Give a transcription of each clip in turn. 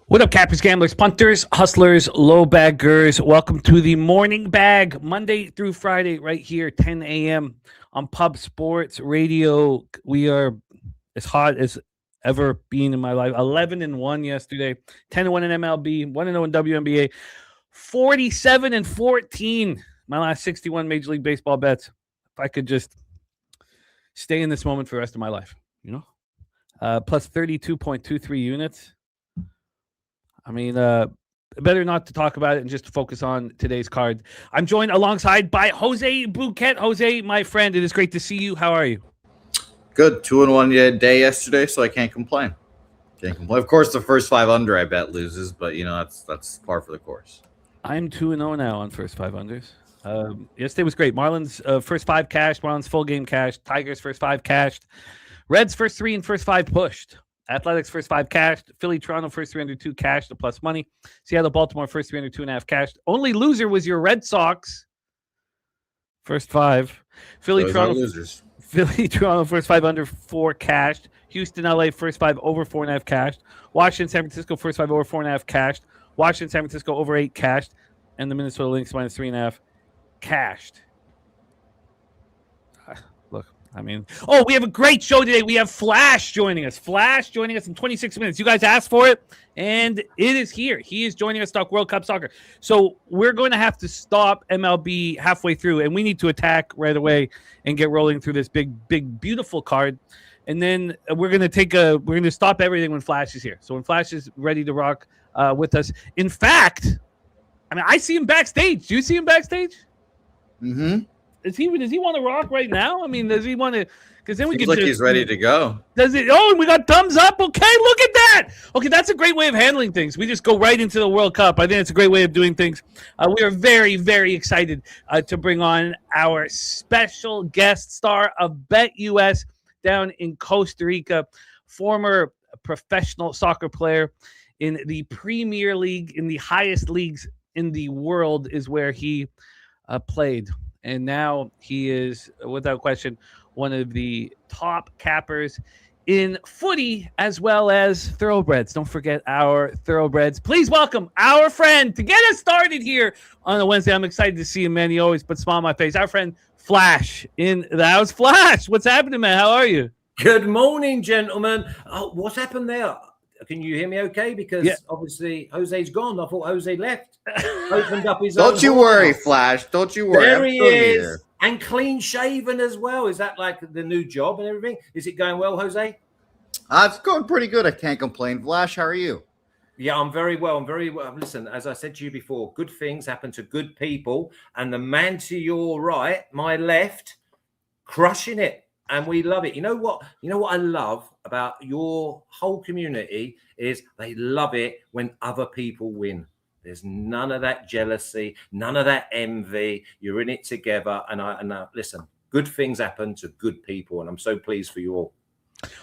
What up, cappers, gamblers, punters, hustlers, low baggers? Welcome to the Morning Bag, Monday through Friday, right here, 10 a.m. on Pub Sports Radio. We are as hot as ever been in my life. 11-1 yesterday, 10-1 in MLB, 1-0 in WNBA, 47-14. My last 61 Major League Baseball bets. If I could just stay in this moment for the rest of my life, plus 32.23 units. I mean, better not to talk about it and just focus on today's card. I'm joined alongside by Jose Bouquet. Jose, my friend, it is great to see you. How are you? Good. 2-1 day yesterday, so I can't complain. Of course, the first 5 under I bet loses, but that's par for the course. I'm 2-0 now on first 5 unders. Yesterday was great. Marlins first 5 cashed. Marlins full game cashed. Tigers first 5 cashed. Reds first 3 and first 5 pushed. Athletics first 5 cashed. Philly, Toronto first 3 under 2 cashed, the plus money. Seattle, Baltimore first 3 under 2.5 cashed. Only loser was your Red Sox. First 5. Philly, Toronto losers. Philly, Toronto first 5 under 4 cashed. Houston, LA first 5 over 4.5 cashed. Washington, San Francisco first 5 over 4.5 cashed. Washington, San Francisco over 8 cashed, and the Minnesota Lynx minus 3.5 cashed. We have a great show today. We have Flash joining us. In 26 minutes. You guys asked for it, and it is here. He is joining us to talk World Cup soccer. So we're going to have to stop MLB halfway through, and we need to attack right away and get rolling through this big, beautiful card. And then we're going to stop everything when Flash is here. So when Flash is ready to rock with us. In fact, I see him backstage. Do you see him backstage? Mm-hmm. Does he want to rock right now? Does he want to? Because then we can. He's ready to go. Does it? Oh, and we got thumbs up. Okay, look at that. Okay, that's a great way of handling things. We just go right into the World Cup. I think it's a great way of doing things. We are very, very excited to bring on our special guest star of Bet US down in Costa Rica, former professional soccer player in the Premier League, in the highest leagues in the world, is where he played. And now he is, without question, one of the top cappers in footy as well as thoroughbreds. Don't forget our thoroughbreds. Please welcome our friend to get us started here on a Wednesday. I'm excited to see him, man. He always puts a smile on my face. Our friend Flash in the house. Flash, what's happening, man? How are you? Good morning, gentlemen. What's happened there? Can you hear me okay? Because obviously Jose's gone. I thought Jose left. Opened up his Don't you worry, Flash. Don't you worry. There he is. Here. And clean shaven as well. Is that like the new job and everything? Is it going well, Jose? It's going pretty good. I can't complain. Flash, how are you? Yeah, I'm very well. Listen, as I said to you before, good things happen to good people. And the man to your right, my left, crushing it. And we love it. You know what I love about your whole community is they love it when other people win. There's none of that jealousy, none of that envy. You're in it together. And listen, good things happen to good people. And I'm so pleased for you all.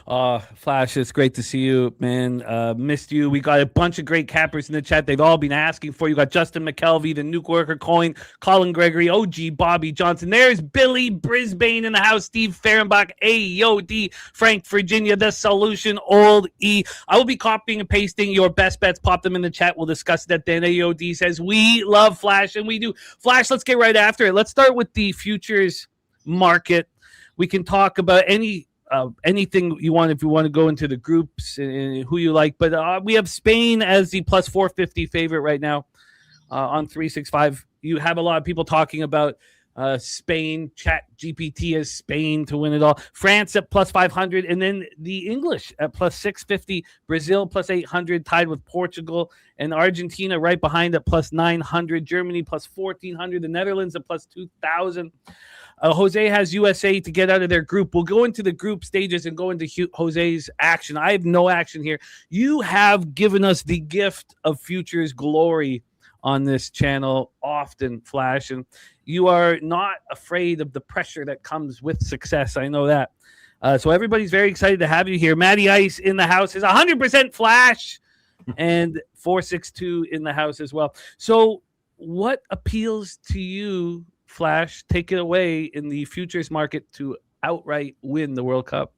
Flash, it's great to see you, man. Missed you. We got a bunch of great cappers in the chat. They've all been asking for you. Got Justin McKelvey, the Nuke Worker Coin, Colin Gregory, OG Bobby Johnson. There's Billy Brisbane in the house, Steve Fehrenbach, AOD, Frank Virginia, The Solution, Old E. I will be copying and pasting your best bets. Pop them in the chat. We'll discuss that then. AOD says, we love Flash, and we do. Flash, let's get right after it. Let's start with the futures market. We can talk about anything you want if you want to go into the groups and who you like. But we have Spain as the plus 450 favorite right now on 365. You have a lot of people talking about Spain. Chat GPT as Spain to win it all. France at plus 500. And then the English at plus 650. Brazil plus 800, tied with Portugal. And Argentina right behind at plus 900. Germany plus 1,400. The Netherlands at plus 2,000. Jose has USA to get out of their group. We'll go into the group stages and go into Jose's action. I have no action here. You have given us the gift of futures glory on this channel often, Flash, and you are not afraid of the pressure that comes with success. I know that. So everybody's very excited to have you here. Matty Ice in the house is 100% Flash and 462 in the house as well. So what appeals to you, Flash? Take it away in the futures market to outright win the World Cup.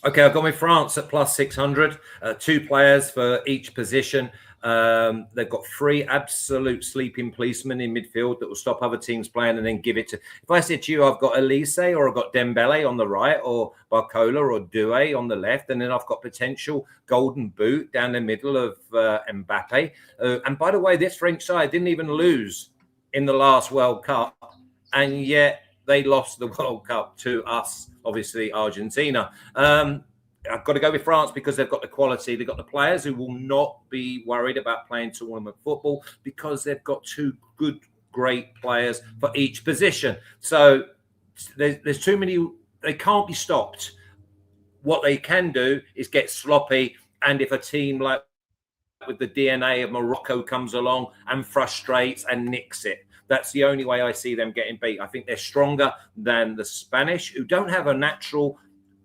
Okay, I've got my France at plus 600, 2 players for each position. They've got 3 absolute sleeping policemen in midfield that will stop other teams playing and then give it to. If I said to you, I've got Elise or I've got Dembele on the right, or Barcola or Doué on the left, and then I've got potential golden boot down the middle of Mbappe. And by the way, this French side didn't even lose in the last World Cup, and yet they lost the World Cup to us, obviously Argentina. I've got to go with France because they've got the quality. They've got the players who will not be worried about playing tournament football because they've got 2 good, great players for each position. So there's too many. They can't be stopped. What they can do is get sloppy. And if a team like with the DNA of Morocco comes along and frustrates and nicks it, that's the only way I see them getting beat. I think they're stronger than the Spanish, who don't have a natural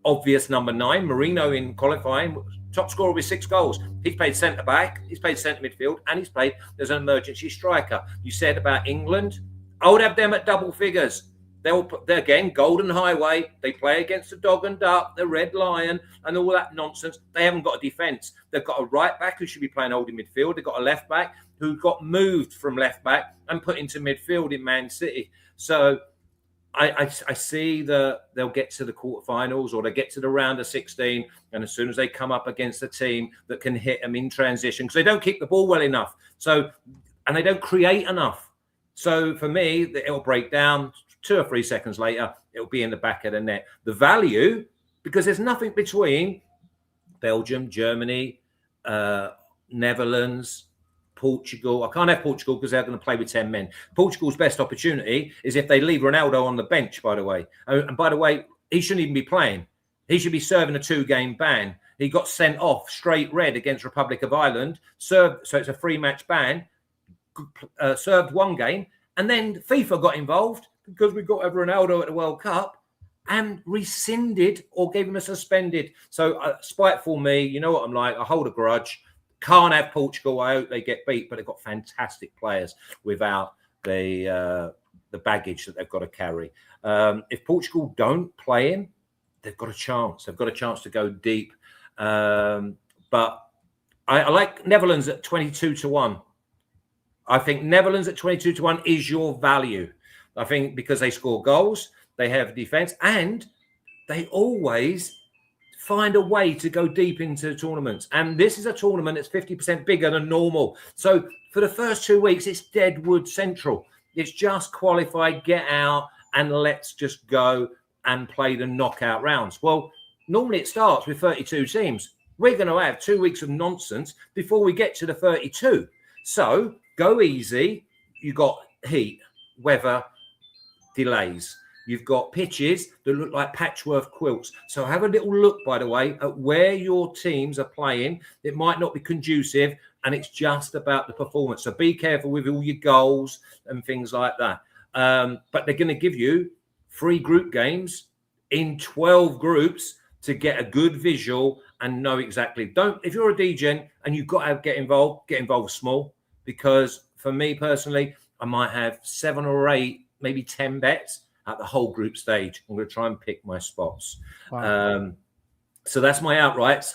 obvious number 9. Marino in qualifying, top scorer with 6 goals. He's played centre back, he's played centre midfield, and he's played as an emergency striker. You said about England, I would have them at double figures. They're again Golden Highway. They play against the Dog and Duck, the Red Lion, and all that nonsense. They haven't got a defence. They've got a right back who should be playing holding midfield. They've got a left back who got moved from left back and put into midfield in Man City. So I see that they'll get to the quarterfinals or they get to the round of 16, and as soon as they come up against a team that can hit them in transition, because they don't keep the ball well enough, and they don't create enough. So for me, it'll break down 2 or 3 seconds later. It'll be in the back of the net. The value, because there's nothing between Belgium, Germany, Netherlands, Portugal. I can't have Portugal because they're going to play with 10 men. Portugal's best opportunity is if they leave Ronaldo on the bench, by the way. And by the way, he shouldn't even be playing. He should be serving a 2-game ban. He got sent off straight red against Republic of Ireland, served, so it's a 3-match ban, served 1 game, and then FIFA got involved because we got over Ronaldo at the World Cup and rescinded or gave him a suspended. So spiteful me, you know what I'm like, I hold a grudge. Can't have Portugal. I hope they get beat, but they've got fantastic players without the baggage that they've got to carry. If Portugal don't play him, they've got a chance. They've got a chance to go deep. But I like Netherlands at 22-1. I think Netherlands at 22-1 is your value. I think because they score goals, they have defense, and they always find a way to go deep into tournaments. And this is a tournament that's 50% bigger than normal. So for the first 2 weeks, it's Deadwood Central. It's just qualify, get out, and let's just go and play the knockout rounds. Well, normally it starts with 32 teams. We're going to have 2 weeks of nonsense before we get to the 32. So go easy. You got heat, weather, delays. You've got pitches that look like patchwork quilts. So have a little look, by the way, at where your teams are playing. It might not be conducive, and it's just about the performance. So be careful with all your goals and things like that. But they're going to give you 3 group games in 12 groups to get a good visual and know exactly. If you're a DGen and you've got to get involved small, because for me personally, I might have 7 or 8, maybe 10 bets at the whole group stage. I'm going to try and pick my spots. Wow. So that's my outrights.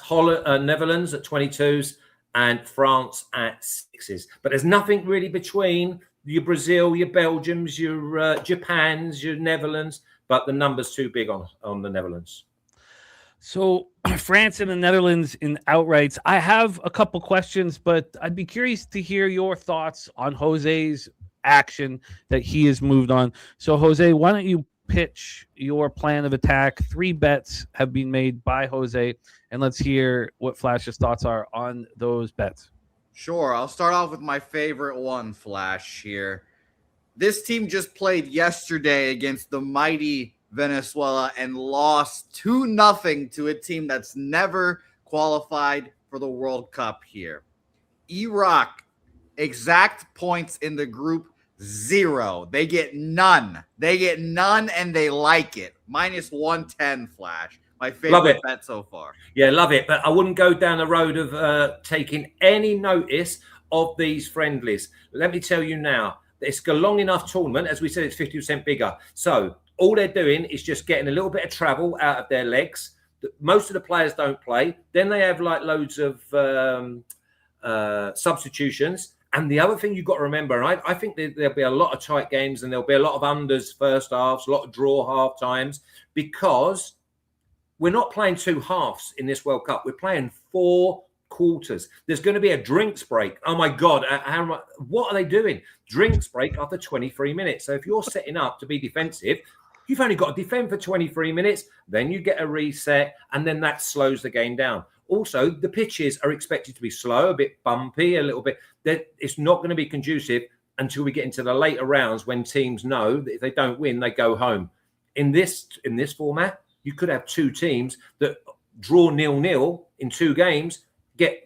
Netherlands at 22s and France at 6s. But there's nothing really between your Brazil, your Belgiums, your Japans, your Netherlands, but the number's too big on the Netherlands. So France and the Netherlands in outrights. I have a couple questions, but I'd be curious to hear your thoughts on Jose's action that he has moved on. So Jose, why don't you pitch your plan of attack? 3 bets have been made by Jose, and let's hear what Flash's thoughts are on those bets. Sure. I'll start off with my favorite one, Flash, here. This team just played yesterday against the mighty Venezuela and lost 2-0 to a team that's never qualified for the World Cup here. Iraq, exact points in the group, 0. They get none. And they like it. -110, Flash. My favorite bet so far. Yeah, love it. But I wouldn't go down the road of taking any notice of these friendlies. Let me tell you now, it's a long enough tournament. As we said, it's 50% bigger. So all they're doing is just getting a little bit of travel out of their legs. Most of the players don't play. Then they have like loads of substitutions. And the other thing you've got to remember, and I think there'll be a lot of tight games and there'll be a lot of unders first halves, a lot of draw half times, because we're not playing two halves in this World Cup. We're playing 4 quarters. There's going to be a drinks break. Oh my God. What are they doing? Drinks break after 23 minutes. So if you're setting up to be defensive, you've only got to defend for 23 minutes. Then you get a reset, and then that slows the game down. Also, the pitches are expected to be slow, a bit bumpy, a little bit. It's not going to be conducive until we get into the later rounds, when teams know that if they don't win, they go home. In this format, you could have 2 teams that draw 0-0 in 2 games,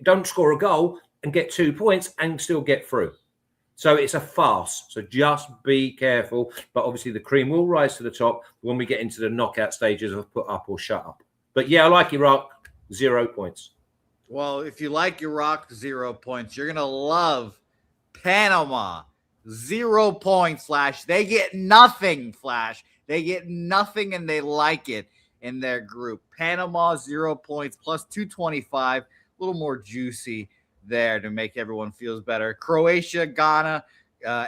don't score a goal and get 2 points and still get through. So it's a farce. So just be careful. But obviously the cream will rise to the top when we get into the knockout stages of put up or shut up. But yeah, I like Iraq. 0 points. Well, if you like Iraq, 0 points. You're going to love Panama. 0 points, Flash. They get nothing, Flash. They get nothing, and they like it in their group. Panama, 0 points, plus 225. A little more juicy there to make everyone feels better. Croatia, Ghana,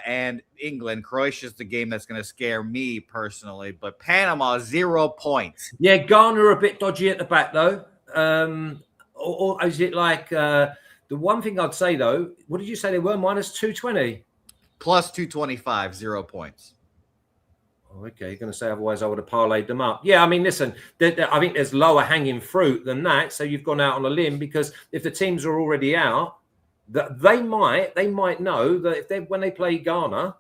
and England. Croatia's the game that's going to scare me personally, but Panama, 0 points. Yeah, Ghana are a bit dodgy at the back, though. Or is it like the one thing I'd say, though, what did you say they were? Minus 220? Plus 225, 0 points. Oh, okay, you're going to say otherwise I would have parlayed them up. Yeah, I mean, listen, I think there's lower hanging fruit than that. So you've gone out on a limb, because if the teams are already out, that they might know that when they play Ghana,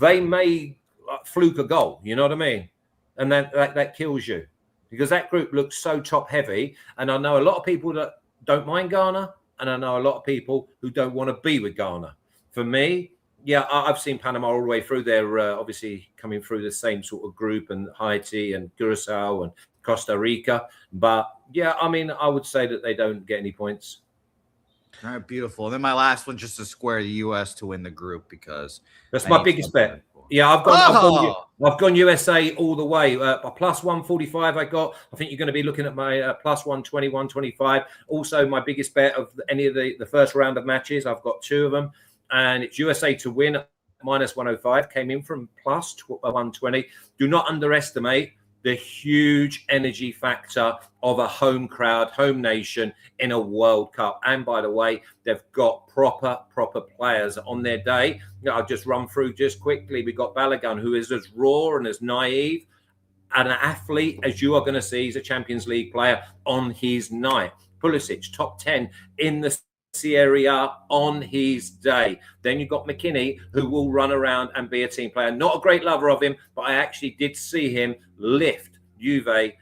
they may fluke a goal. You know what I mean? And that kills you. Because that group looks so top heavy. And I know a lot of people that don't mind Ghana, and I know a lot of people who don't want to be with Ghana. For me, yeah, I've seen Panama all the way through. They're obviously coming through the same sort of group, and Haiti and Curacao and Costa Rica. But yeah, I mean, I would say that they don't get any points. All right, beautiful. And then my last one, just to square the U.S. to win the group, because that's my biggest bet. Yeah, I've gone USA all the way. Plus 145 I got. I think you're going to be looking at my plus 120, 125. Also, my biggest bet of any of the first round of matches, I've got 2 of them. And it's USA to win, minus 105. Came in from plus 120. Do not underestimate the huge energy factor of a home crowd, home nation in a World Cup. And by the way, they've got proper players on their day. I'll just run through just quickly. We've got Balogun, who is as raw and as naive an athlete as you are going to see. He's a Champions League player on his night. Pulisic, top 10 in the Serie A on his day. Then you've got McKinney, who will run around and be a team player. Not a great lover of him, but I actually did see him lift Juve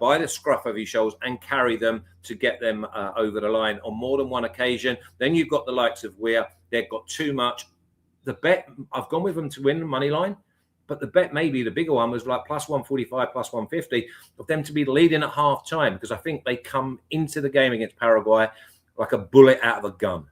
by the scruff of his shoulders and carry them to get them over the line on more than one occasion. Then you've got the likes of Weir. They've got too much. The bet, I've gone with them to win the money line, but the bet, maybe the bigger one, was like plus 145, plus 150 of them to be leading at half time, because I think they come into the game against Paraguay like a bullet out of a gun.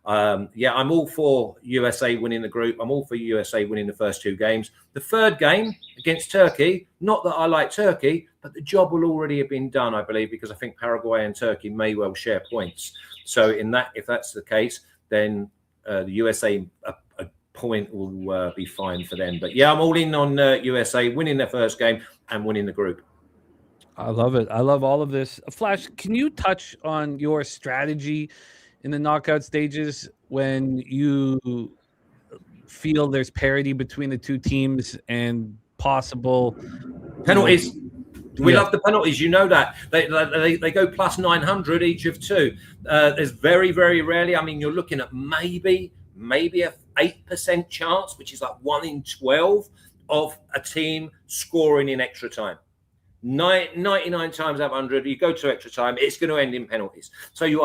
I'm all for USA winning the group. I'm all for USA winning the first 2 games. The third game against Turkey, not that I like Turkey, but the job will already have been done, I believe, because I think Paraguay and Turkey may well share points. So if that's the case, then the USA a point will be fine for them. But yeah, I'm all in on USA winning their first game and winning the group. I love it. I love all of this. Flash, can you touch on your strategy in the knockout stages when you feel there's parity between the 2 teams and possible penalties? We love the penalties. You know that they go plus 900 each of 2. There's very, very rarely. I mean, you're looking at maybe a 8% chance, which is like 1 in 12 of a team scoring in extra time. 99 times out of 100, you go to extra time, it's going to end in penalties. So you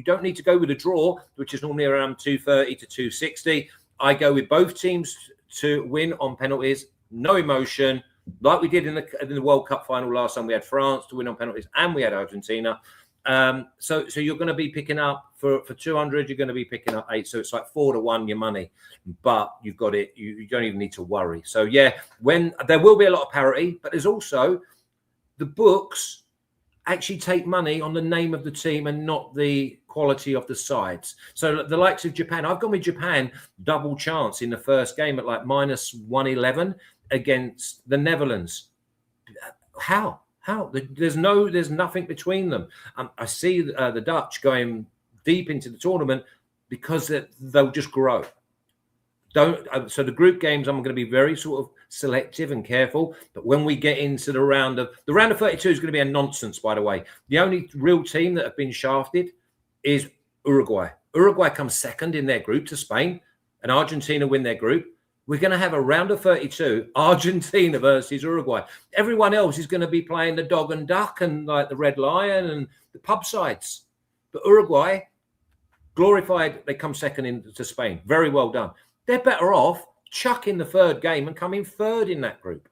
don't need to go with a draw, which is normally around 230 to 260. I go with both teams to win on penalties, no emotion, like we did in the World Cup final last time. We had France to win on penalties, and we had Argentina. So you're going to be picking up for 200. You're going to be picking up 8. So it's like 4 to 1 your money, but you've got it. You don't even need to worry. So yeah, when there will be a lot of parity, but there's also the books actually take money on the name of the team and not the quality of the sides. So the likes of Japan, I've gone with Japan double chance in the first game at like minus 111 against the Netherlands. How? There's nothing between them. I see the Dutch going deep into the tournament because they'll just grow. So the group games, I'm going to be very sort of selective and careful. But when we get into the round of 32 is going to be a nonsense, by the way. The only real team that have been shafted is Uruguay. Uruguay comes second in their group to Spain, and Argentina win their group. We're going to have a round of 32, Argentina versus Uruguay. Everyone else is going to be playing the dog and duck and like the Red Lion and the pub sides. But Uruguay, glorified, they come second into Spain. Very well done. They're better off chucking the third game and coming third in that group.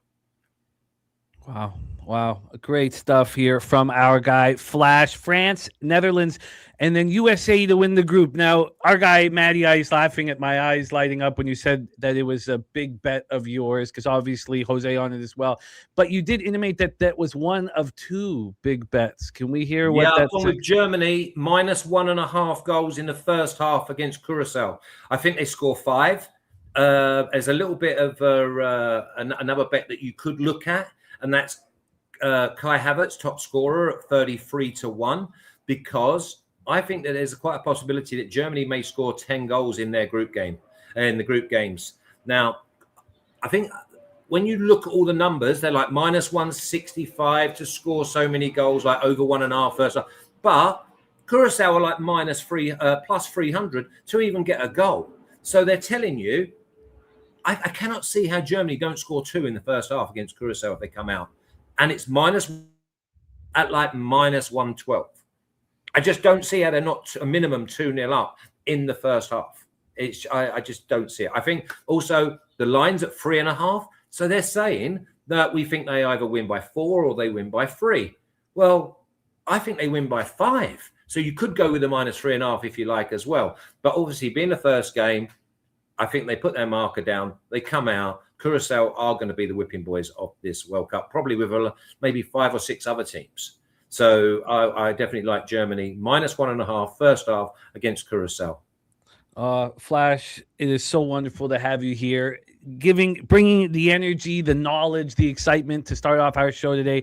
Wow. Great stuff here from our guy, Flash. France, Netherlands, and then USA to win the group. Now, our guy, Matty Ice, laughing at my eyes lighting up when you said that it was a big bet of yours, because obviously Jose on it as well. But you did intimate that was one of two big bets. Can we hear what that's? Yeah, with Germany, minus 1.5 goals in the first half against Curacao. I think they score 5. There's a little bit of another bet that you could look at, and that's Kai Havertz, top scorer at 33-1, because I think that there's quite a possibility that Germany may score 10 goals in their group game, in the group games. Now, I think when you look at all the numbers, they're like minus 165 to score so many goals, like over 1.5 first half. But Curacao are like plus 300 to even get a goal. So they're telling you, I cannot see how Germany don't score 2 in the first half against Curacao if they come out. And it's minus 112. I just don't see how they're not a minimum 2-0 up in the first half. I just don't see it. I think also the line's at 3.5. So they're saying that we think they either win by 4 or they win by 3. Well, I think they win by 5. So you could go with the minus 3.5 if you like as well. But obviously, being the first game, I think they put their marker down. They come out. Curacao are going to be the whipping boys of this World Cup, probably with maybe 5 or 6 other teams. So I definitely like Germany minus 1.5 first half against Curacao. Flash, it is so wonderful to have you here, bringing the energy, the knowledge, the excitement to start off our show today.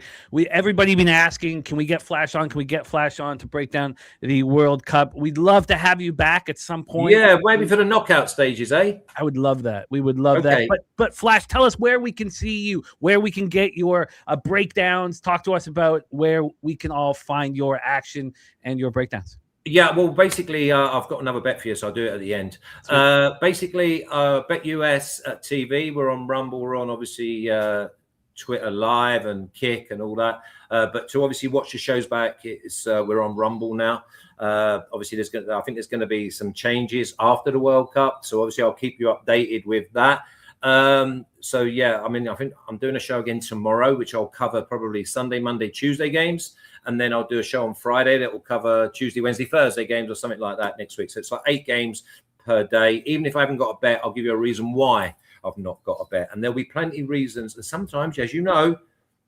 Everybody been asking, can we get Flash on? Can we get Flash on to break down the World Cup? We'd love to have you back at some point. Yeah, maybe for the knockout stages, eh? I would love that. We would love that. But Flash, tell us where we can see you, where we can get your breakdowns. Talk to us about where we can all find your action and your breakdowns. Yeah, well, basically, I've got another bet for you, so I'll do it at the end. Basically, Bet US at TV. We're on Rumble. We're on, obviously, Twitter Live and Kick and all that. But to obviously watch the shows back, we're on Rumble now. Obviously, I think there's going to be some changes after the World Cup. So, obviously, I'll keep you updated with that. So, yeah, I mean, I think I'm doing a show again tomorrow, which I'll cover probably Sunday, Monday, Tuesday games. And then I'll do a show on Friday that will cover Tuesday, Wednesday, Thursday games or something like that next week. So it's like 8 games per day. Even if I haven't got a bet, I'll give you a reason why I've not got a bet. And there'll be plenty of reasons. And sometimes, as you know,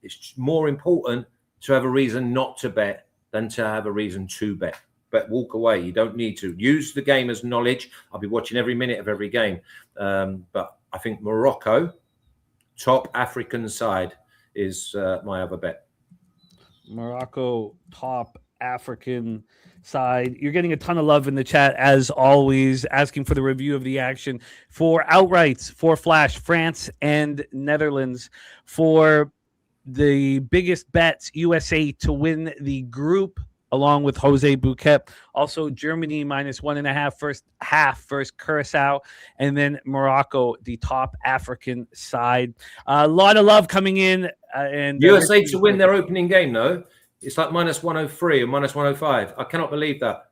it's more important to have a reason not to bet than to have a reason to bet. But walk away. You don't need to. Use the game as knowledge. I'll be watching every minute of every game. But I think Morocco, top African side, is my other bet. Morocco, top African side. You're getting a ton of love in the chat, as always, asking for the review of the action for outrights, for Flash, France and Netherlands, for the biggest bets, USA to win the group, along with Jose Bouquet. Also, Germany minus 1.5 first half versus Curacao, and then Morocco, the top African side. A lot of love coming in. And USA to win their opening game, though. It's like minus 103 or minus 105. I cannot believe that.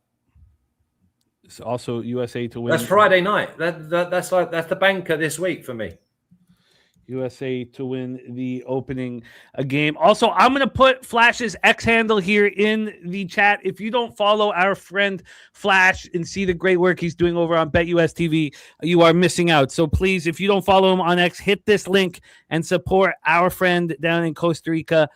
It's also USA to win. That's Friday night. That's the banker this week for me. USA to win the opening game. Also, I'm going to put Flash's X handle here in the chat. If you don't follow our friend Flash and see the great work he's doing over on BetUS TV, you are missing out. So please, if you don't follow him on X, hit this link and support our friend down in Costa Rica.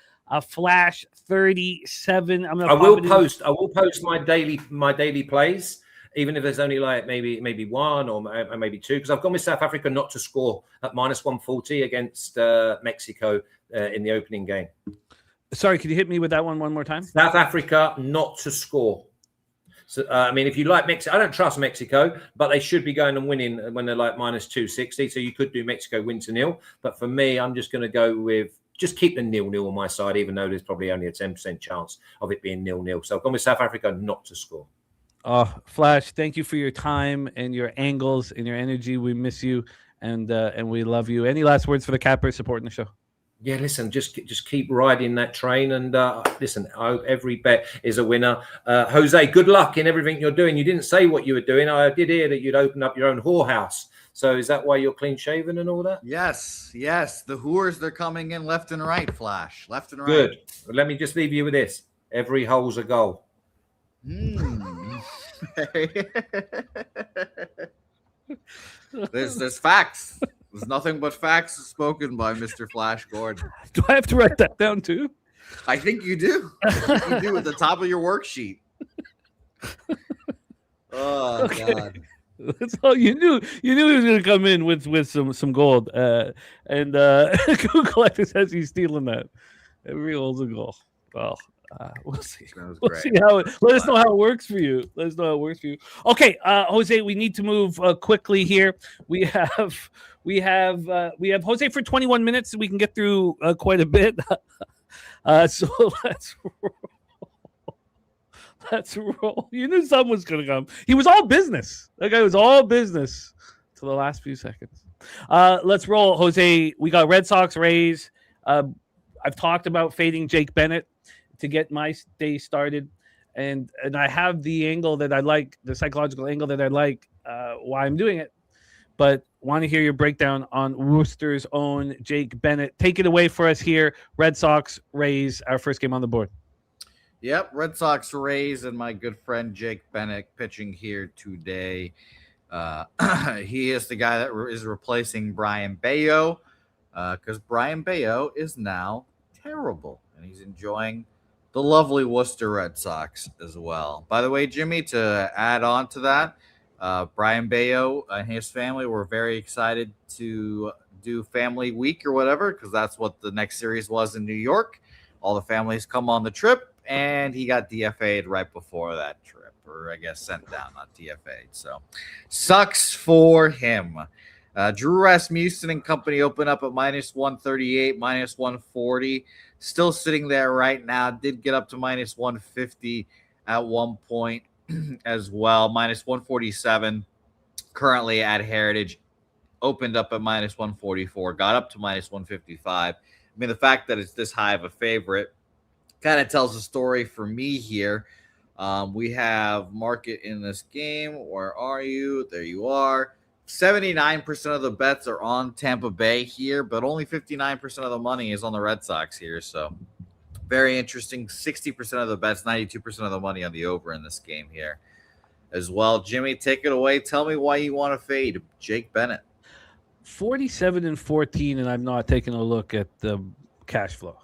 Flash, 37. I will post my daily plays, even if there's only like maybe one or maybe two, because I've gone with South Africa not to score at -140 against Mexico in the opening game. Sorry, could you hit me with that one more time? South Africa not to score. So, I mean, if you like Mexico, I don't trust Mexico, but they should be going and winning when they're like -260. So you could do Mexico win to 0. But for me, I'm just going to go with just keep the 0-0 on my side, even though there's probably only a 10% chance of it being 0-0. So I've gone with South Africa not to score. Flash, thank you for your time and your angles and your energy. We miss you and we love you. Any last words for the cappers supporting the show? Yeah, listen, just keep riding that train, and listen, I hope every bet is a winner. Jose, good luck in everything you're doing. You didn't say what you were doing. I did hear that you'd open up your own whorehouse. So is that why you're clean shaven and all that? Yes. The whores, they're coming in left and right, Flash. Left and right. Good. Well, let me just leave you with this. Every hole's a goal. There's facts. There's nothing but facts spoken by Mr. Flash Gordon. Do I have to write that down too? I think you do. You do at the top of your worksheet. Oh, okay. God. That's all you knew. You knew he was going to come in with some gold. And Google Collector says he's stealing that. Every hole's a goal. Well, we'll see. We'll see how let us know how it works for you. Let us know how it works for you. Okay, Jose, we need to move quickly here. We have Jose for 21 minutes, so we can get through quite a bit. So let's roll. You knew someone was going to come. He was all business. That guy was all business to the last few seconds. Let's roll, Jose. We got Red Sox, Rays. I've talked about fading Jake Bennett to get my day started, and I have the angle that I like, the psychological angle that I like, why I'm doing it. But want to hear your breakdown on Worcester's own Jake Bennett. Take it away for us here. Red Sox, Rays, our first game on the board. Yep, Red Sox, Rays, and my good friend Jake Bennett pitching here today. He is the guy that is replacing Brian Bayo, because Brian Bayo is now terrible, and he's enjoying the lovely Worcester Red Sox as well. By the way, Jimmy, to add on to that, Brian Bayo and his family were very excited to do Family Week or whatever, because that's what the next series was in New York. All the families come on the trip, and he got DFA'd right before that trip, or I guess sent down, not DFA'd. So sucks for him. Drew Rasmussen and company open up at -138, -140. Still sitting there right now. Did get up to -150 at one point as well. -147 currently at Heritage. Opened up at -144. Got up to -155. I mean, the fact that it's this high of a favorite kind of tells a story for me here. We have market in this game. Where are you? There you are. 79% of the bets are on Tampa Bay here, but only 59% of the money is on the Red Sox here. So very interesting. 60% of the bets, 92% of the money on the over in this game here as well. Jimmy, take it away. Tell me why you want to fade Jake Bennett. 47-14, and I'm not taking a look at the cash flow.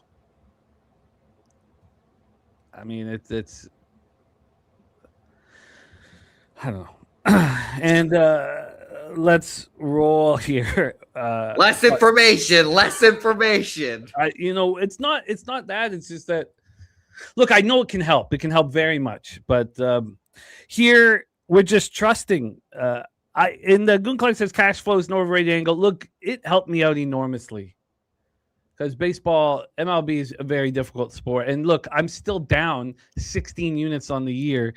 I mean, it's I don't know. And let's roll here. Less information. It's not that. It's just that. Look, I know it can help. It can help very much. But here we're just trusting. In the Goon Clark says cash flow is no overrated angle. Look, it helped me out enormously because baseball, MLB is a very difficult sport. And look, I'm still down 16 units on the year.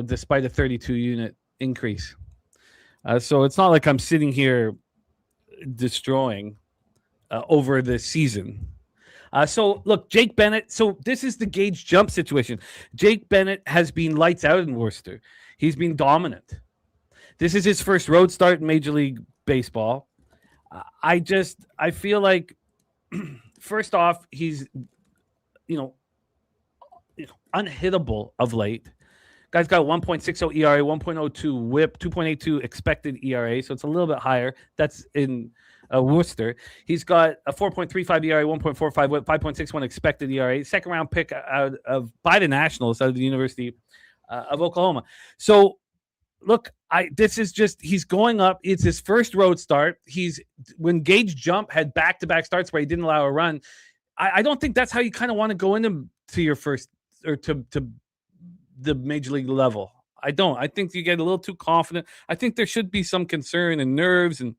Despite a 32 unit increase. So it's not like I'm sitting here destroying over this season. So look, Jake Bennett. So this is the Gage jump situation. Jake Bennett has been lights out in Worcester. He's been dominant. This is his first road start in Major League Baseball. I feel like first off, he's, unhittable of late. Guy's got 1.60 ERA, 1.02 WHIP, 2.82 expected ERA, so it's a little bit higher. That's in Worcester. He's got a 4.35 ERA, 1.45 WHIP, 5.61 expected ERA. Second round pick by the Nationals out of the University of Oklahoma. So look, he's going up. It's his first road start. When Gage Jump had back-to-back starts where he didn't allow a run. I don't think that's how you kind of want to go into your first or to the major league level. I don't. I think you get a little too confident. I think there should be some concern and nerves. And,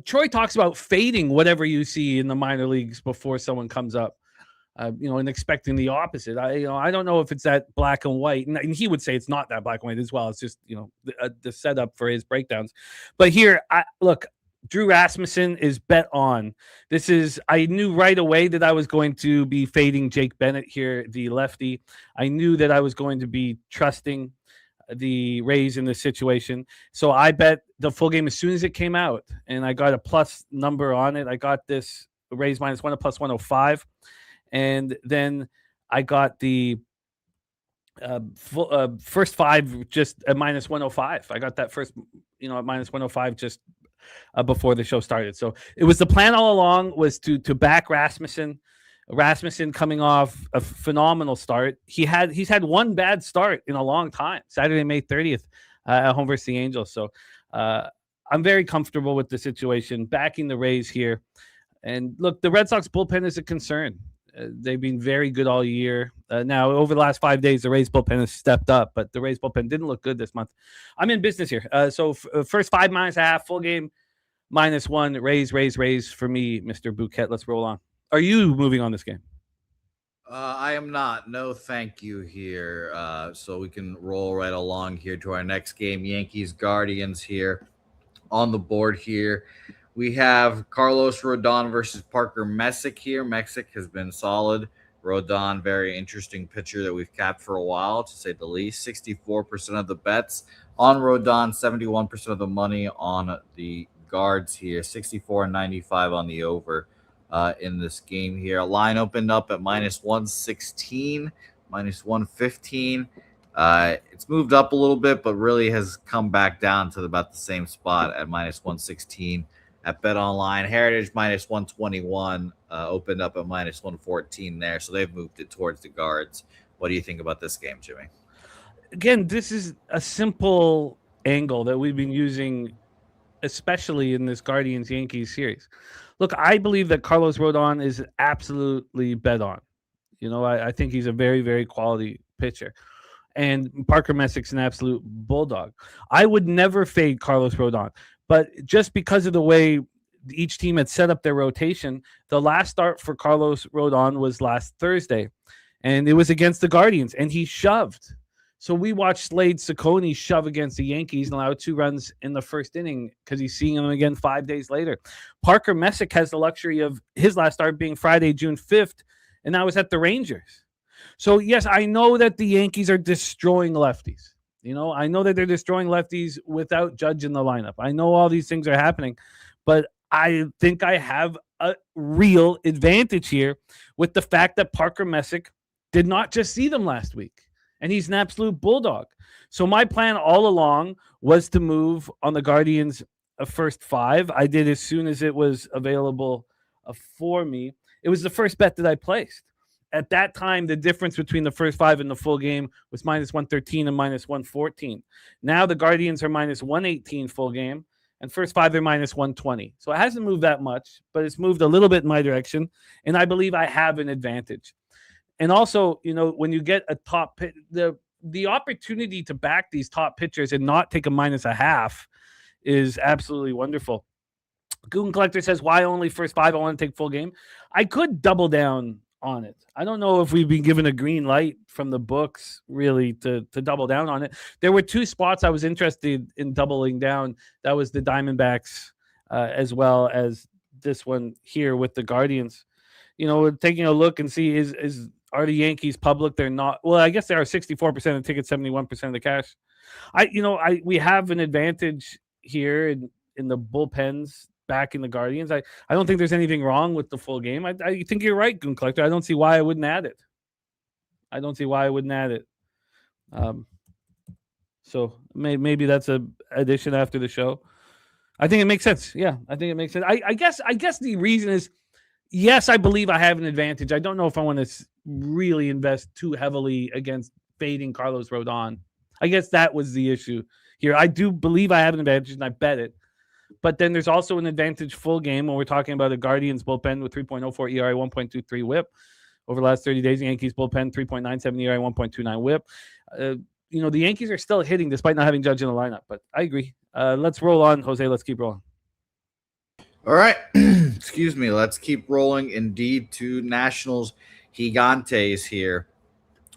Troy talks about fading whatever you see in the minor leagues before someone comes up, and expecting the opposite. I don't know if it's that black and white. And he would say it's not that black and white as well. It's just, the setup for his breakdowns. But here, look, Drew Rasmussen is bet on. I knew right away that I was going to be fading Jake Bennett here, the lefty. I knew that I was going to be trusting the Rays in this situation. So I bet the full game as soon as it came out, and I got a plus number on it. I got this Rays -1 at plus 105. And then I got the first five just at minus 105. I got that first, at minus 105 just before the show started. So it was the plan all along was to back Rasmussen. Rasmussen coming off a phenomenal start. He's had one bad start in a long time. Saturday, May 30th at home versus the Angels. So I'm very comfortable with the situation, backing the Rays here. And look, the Red Sox bullpen is a concern. They've been very good all year. Now, over the last 5 days, the Rays bullpen has stepped up, but the Rays bullpen didn't look good this month. I'm in business here. So first 5 -1/2, full game -1, Rays for me, Mr. Bouquet. Let's roll on. Are you moving on this game? I am not. No, thank you here. So we can roll right along here to our next game, Yankees Guardians here on the board here. We have Carlos Rodon versus Parker Messick here. Messick has been solid. Rodon, very interesting pitcher that we've capped for a while, to say the least. 64% of the bets on Rodon, 71% of the money on the guards here. 64.95 on the over in this game here. A line opened up at -116, -115. It's moved up a little bit, but really has come back down to about the same spot at -116. At Bet Online, Heritage -121, opened up at -114 there. So they've moved it towards the guards. What do you think about this game, Jimmy? Again, this is a simple angle that we've been using, especially in this Guardians-Yankees series. Look, I believe that Carlos Rodon is absolutely bet on. I think he's a very, very quality pitcher. And Parker Messick's an absolute bulldog. I would never fade Carlos Rodon. But just because of the way each team had set up their rotation, the last start for Carlos Rodon was last Thursday, and it was against the Guardians, and he shoved. So we watched Slade Ciccone shove against the Yankees and allow 2 runs in the first inning because he's seeing them again 5 days later. Parker Messick has the luxury of his last start being Friday, June 5th, and that was at the Rangers. So, yes, I know that the Yankees are destroying lefties. I know that they're destroying lefties without Judge in the lineup. I know all these things are happening, but I think I have a real advantage here with the fact that Parker Messick did not just see them last week, and he's an absolute bulldog. So my plan all along was to move on the Guardians' first 5. I did as soon as it was available for me. It was the first bet that I placed. At that time, the difference between the first 5 and the full game was -113 and -114. Now the Guardians are -118 full game, and first 5 are -120. So it hasn't moved that much, but it's moved a little bit in my direction, and I believe I have an advantage. And also, when you get a top pit, the opportunity to back these top pitchers and not take a -1/2 is absolutely wonderful. Goon Collector says, why only first 5? I want to take full game. I could double down on it. I don't know if we've been given a green light from the books really to double down on it. There were 2 spots I was interested in doubling down. That was the Diamondbacks as well as this one here with the Guardians. Taking a look and see are the Yankees public? They're not. Well, I guess they are 64% of the tickets, 71% of the cash. We have an advantage here in the bullpens back in the Guardians. I don't think there's anything wrong with the full game. I think you're right, Goon Collector. I don't see why I wouldn't add it. So maybe that's a addition after the show. I think it makes sense. Yeah, I think it makes sense. I guess the reason is, yes, I believe I have an advantage. I don't know if I want to really invest too heavily against fading Carlos Rodon. I guess that was the issue here. I do believe I have an advantage, and I bet it. But then there's also an advantage full game when we're talking about a Guardians bullpen with 3.04 ERA, 1.23 WHIP over the last 30 days. The Yankees bullpen 3.97 ERA, 1.29 WHIP. The Yankees are still hitting despite not having Judge in the lineup. But I agree. Let's roll on, Jose. Let's keep rolling. All right. Excuse me. Let's keep rolling indeed to Nationals Gigantes here.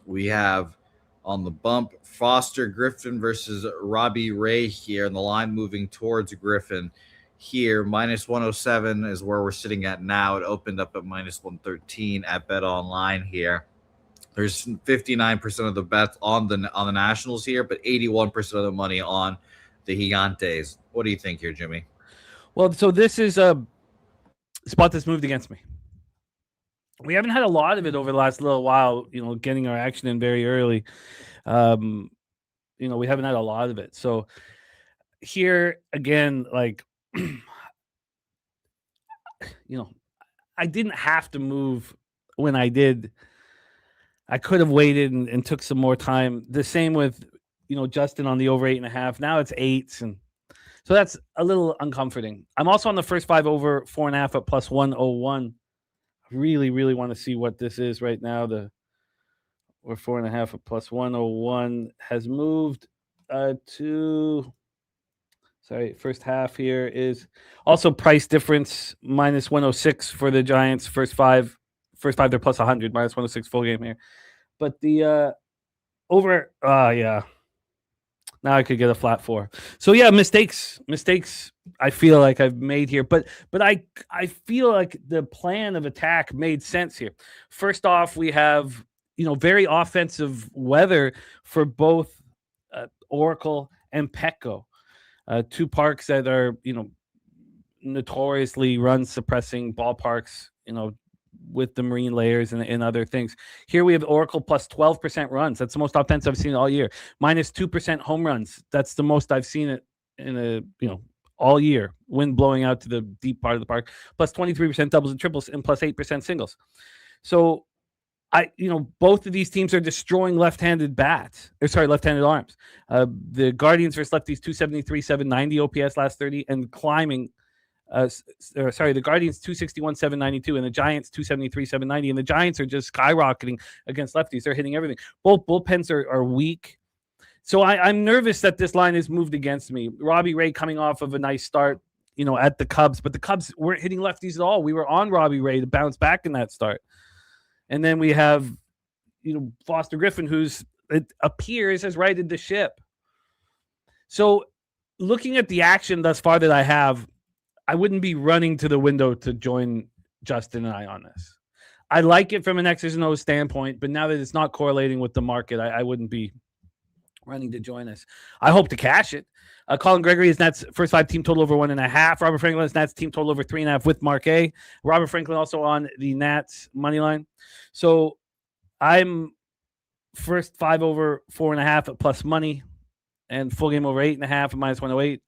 We have on the bump Foster Griffin versus Robbie Ray here, and the line moving towards Griffin here. Minus 107 is where we're sitting at now. It opened up at minus 113 at Bet Online here. There's 59% of the bets on the Nationals here, but 81% of the money on the Gigantes. What do you think here, Jimmy? Well, so this is a spot that's moved against me. We haven't had a lot of it over the last little while, getting our action in very early. We haven't had a lot of it. So here again, like, I didn't have to move when I did. I could have waited and took some more time. The same with, Justin on the over 8.5. Now it's 8s. And so that's a little uncomforting. I'm also on the first 5 over 4.5 at plus 101. Really, really want to see what this is right now. The or 4.5 at plus 101 has moved to. Sorry, first half here is also price difference minus 106 for the Giants. First five they're plus 100, minus 106 full game here. But the over, yeah. Now I could get a flat 4. So yeah, mistakes I feel like I've made here. But I feel like the plan of attack made sense here. First off, we have, very offensive weather for both Oracle and Petco. 2 parks that are, notoriously run suppressing ballparks, with the marine layers and other things. Here we have Oracle plus 12% runs. That's the most offensive I've seen all year. Minus 2% home runs. That's the most I've seen it in all year. Wind blowing out to the deep part of the park. Plus 23% doubles and triples and plus 8% singles. So both of these teams are destroying left-handed arms. The Guardians versus lefties 273, 790 OPS last 30 and climbing. The Guardians 261, 792 and the Giants 273, 790. And the Giants are just skyrocketing against lefties. They're hitting everything. Both bullpens are weak. So I'm nervous that this line is moved against me. Robbie Ray coming off of a nice start, at the Cubs, but the Cubs weren't hitting lefties at all. We were on Robbie Ray to bounce back in that start. And then we have, Foster Griffin, it appears has righted the ship. So looking at the action thus far that I have, I wouldn't be running to the window to join Justin and I on this. I like it from an X's and O's standpoint, but now that it's not correlating with the market, I wouldn't be running to join us. I hope to cash it. Colin Gregory is Nats first 5 team total over 1.5. Robert Franklin is Nats team total over 3.5 with Mark A. Robert Franklin also on the Nats money line. So I'm first 5 over 4.5 at plus money and full game over 8.5 at minus 108.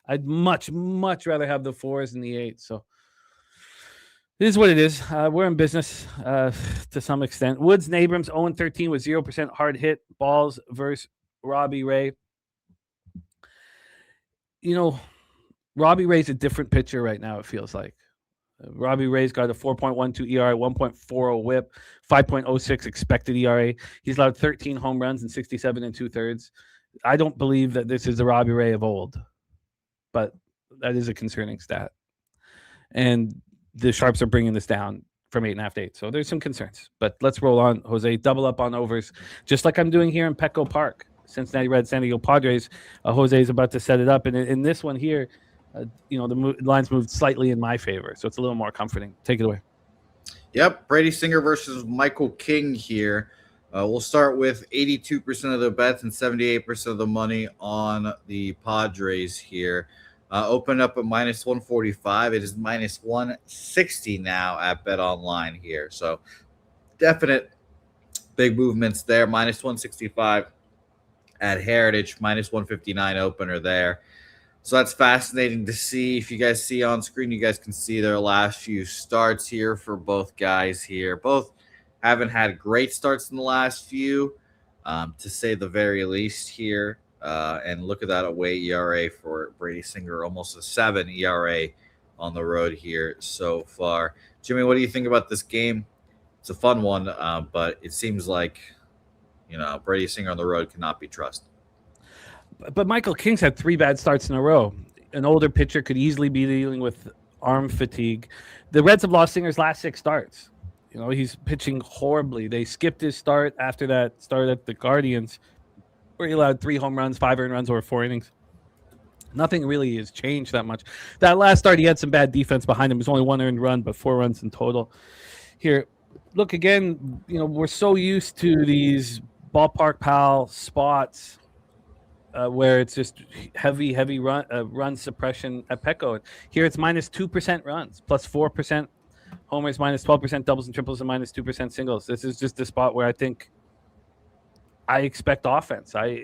I'd much, much rather have the 4s than the 8s. So it is what it is. We're in business to some extent. Woods and Abrams 0-13 with 0% hard hit balls versus Robbie Ray. Robbie Ray's a different pitcher right now, it feels like. Robbie Ray's got a 4.12 ERA, 1.40 whip, 5.06 expected ERA. He's allowed 13 home runs and 67 2/3. I don't believe that this is the Robbie Ray of old, but that is a concerning stat. And the Sharps are bringing this down from 8.5 to 8. So there's some concerns. But let's roll on, Jose. Double up on overs, just like I'm doing here in Petco Park. Cincinnati Reds, San Diego Padres. Jose is about to set it up. And in this one here, the lines moved slightly in my favor. So it's a little more comforting. Take it away. Yep. Brady Singer versus Michael King here. We'll start with 82% of the bets and 78% of the money on the Padres here. Open up at minus 145. It is minus 160 now at Bet Online here. So definite big movements there. Minus 165 at Heritage, minus 159 opener there. So that's fascinating to see. If you guys see on screen, you guys can see their last few starts here for both guys here. Both haven't had great starts in the last few, to say the very least here. And look at that away ERA for Brady Singer, almost a 7 ERA on the road here so far. Jimmy, what do you think about this game? It's a fun one, but it seems like, Brady Singer on the road cannot be trusted. But Michael King's had 3 bad starts in a row. An older pitcher could easily be dealing with arm fatigue. The Reds have lost Singer's last 6 starts. He's pitching horribly. They skipped his start after that start at the Guardians, where he allowed 3 home runs, 5 earned runs over 4 innings. Nothing really has changed that much. That last start, he had some bad defense behind him. It was only 1 earned run, but 4 runs in total. Here, look again, we're so used to these ballpark pal spots where it's just heavy run suppression at Petco. Here it's minus 2% runs, plus 4% homers, minus 12% doubles and triples, and minus 2% singles. This is just a spot where I think I expect offense. And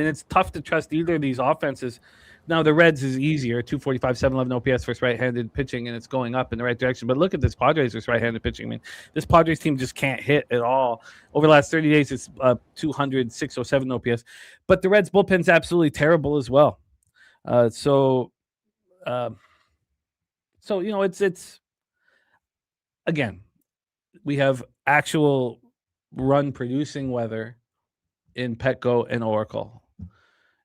it's tough to trust either of these offenses. Now the Reds is easier, 245, 711 OPS versus right-handed pitching, and it's going up in the right direction. But look at this Padres versus right-handed pitching. I mean, this Padres team just can't hit at all. Over the last 30 days, it's 200, 607 OPS. But the Reds bullpen's absolutely terrible as well. It's again, we have actual run-producing weather in Petco and Oracle.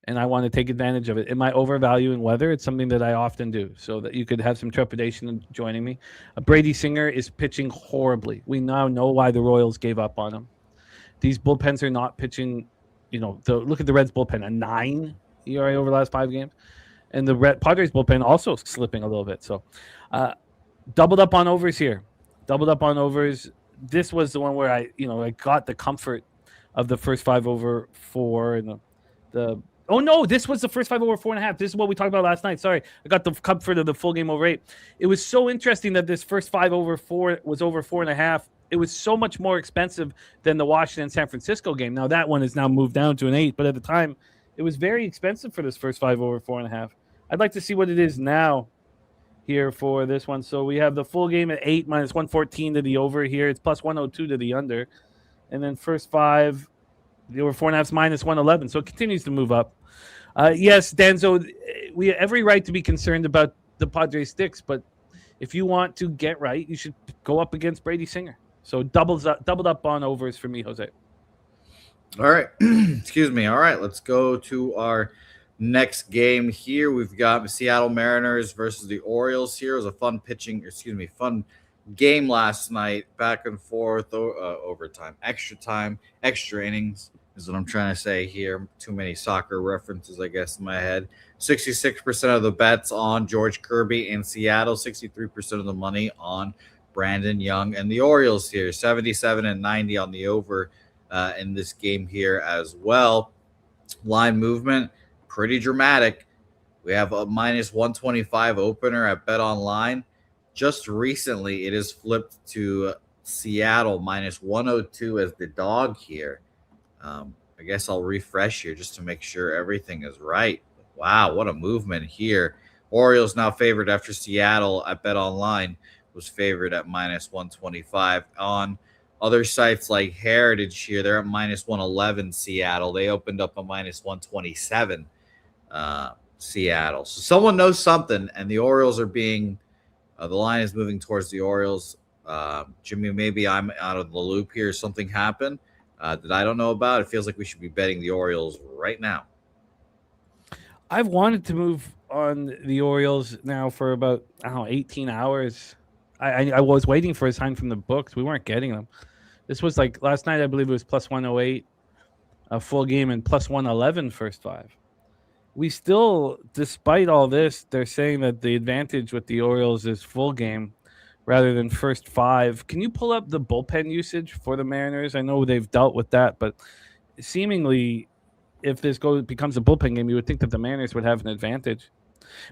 And I want to take advantage of it. Am I overvaluing weather? It's something that I often do, so that you could have some trepidation in joining me. Brady Singer is pitching horribly. We now know why the Royals gave up on him. These bullpens are not pitching. Look at the Reds bullpen, a 9 ERA over the last 5 games. And the Padres bullpen also slipping a little bit. So doubled up on overs here. Doubled up on overs. This was the one where I got the comfort of the first 5 over 4 and the oh no, this was the first 5 over 4.5. This is what we talked about last night. Sorry, I got the comfort of the full game over 8. It was so interesting that this first 5 over 4 was over 4.5. It was so much more expensive than the Washington San Francisco game. Now that one has now moved down to an 8, but at the time it was very expensive for this first 5 over 4.5. I'd like to see what it is now here for this one. So we have the full game at 8 minus 114 to the over here. It's plus 102 to the under, and then first 5. The over 4.5 is minus 111, so it continues to move up. Yes, Danzo, we have every right to be concerned about the Padres sticks, but if you want to get right, you should go up against Brady Singer. So doubled up on overs for me, Jose. All right. Excuse me. All right, let's go to our next game here. We've got Seattle Mariners versus the Orioles here. It was a fun game last night, back and forth, overtime, extra innings is what I'm trying to say here. Too many soccer references, I guess, in my head. 66% of the bets on George Kirby in Seattle, 63% of the money on Brandon Young and the Orioles here, 77 and 90 on the over in this game here as well. Line movement, pretty dramatic. We have a minus 125 opener at Bet Online. Just recently, it has flipped to Seattle minus 102 as the dog here. I guess I'll refresh here just to make sure everything is right. Wow, what a movement here. Orioles now favored after Seattle at Bet Online was favored at minus 125. On other sites like Heritage here, they're at minus 111 Seattle. They opened up a minus 127 Seattle. So someone knows something, and the Orioles are being the line is moving towards the Orioles. Jimmy, maybe I'm out of the loop here. Something happened that I don't know about. It feels like we should be betting the Orioles right now. I've wanted to move on the Orioles now for about 18 hours. I was waiting for a sign from the books. We weren't getting them. This was like last night, I believe it was plus 108, a full game, and plus 111 first 5. We still, despite all this, they're saying that the advantage with the Orioles is full game rather than first 5. Can you pull up the bullpen usage for the Mariners? I know they've dealt with that, but seemingly if this becomes a bullpen game, you would think that the Mariners would have an advantage.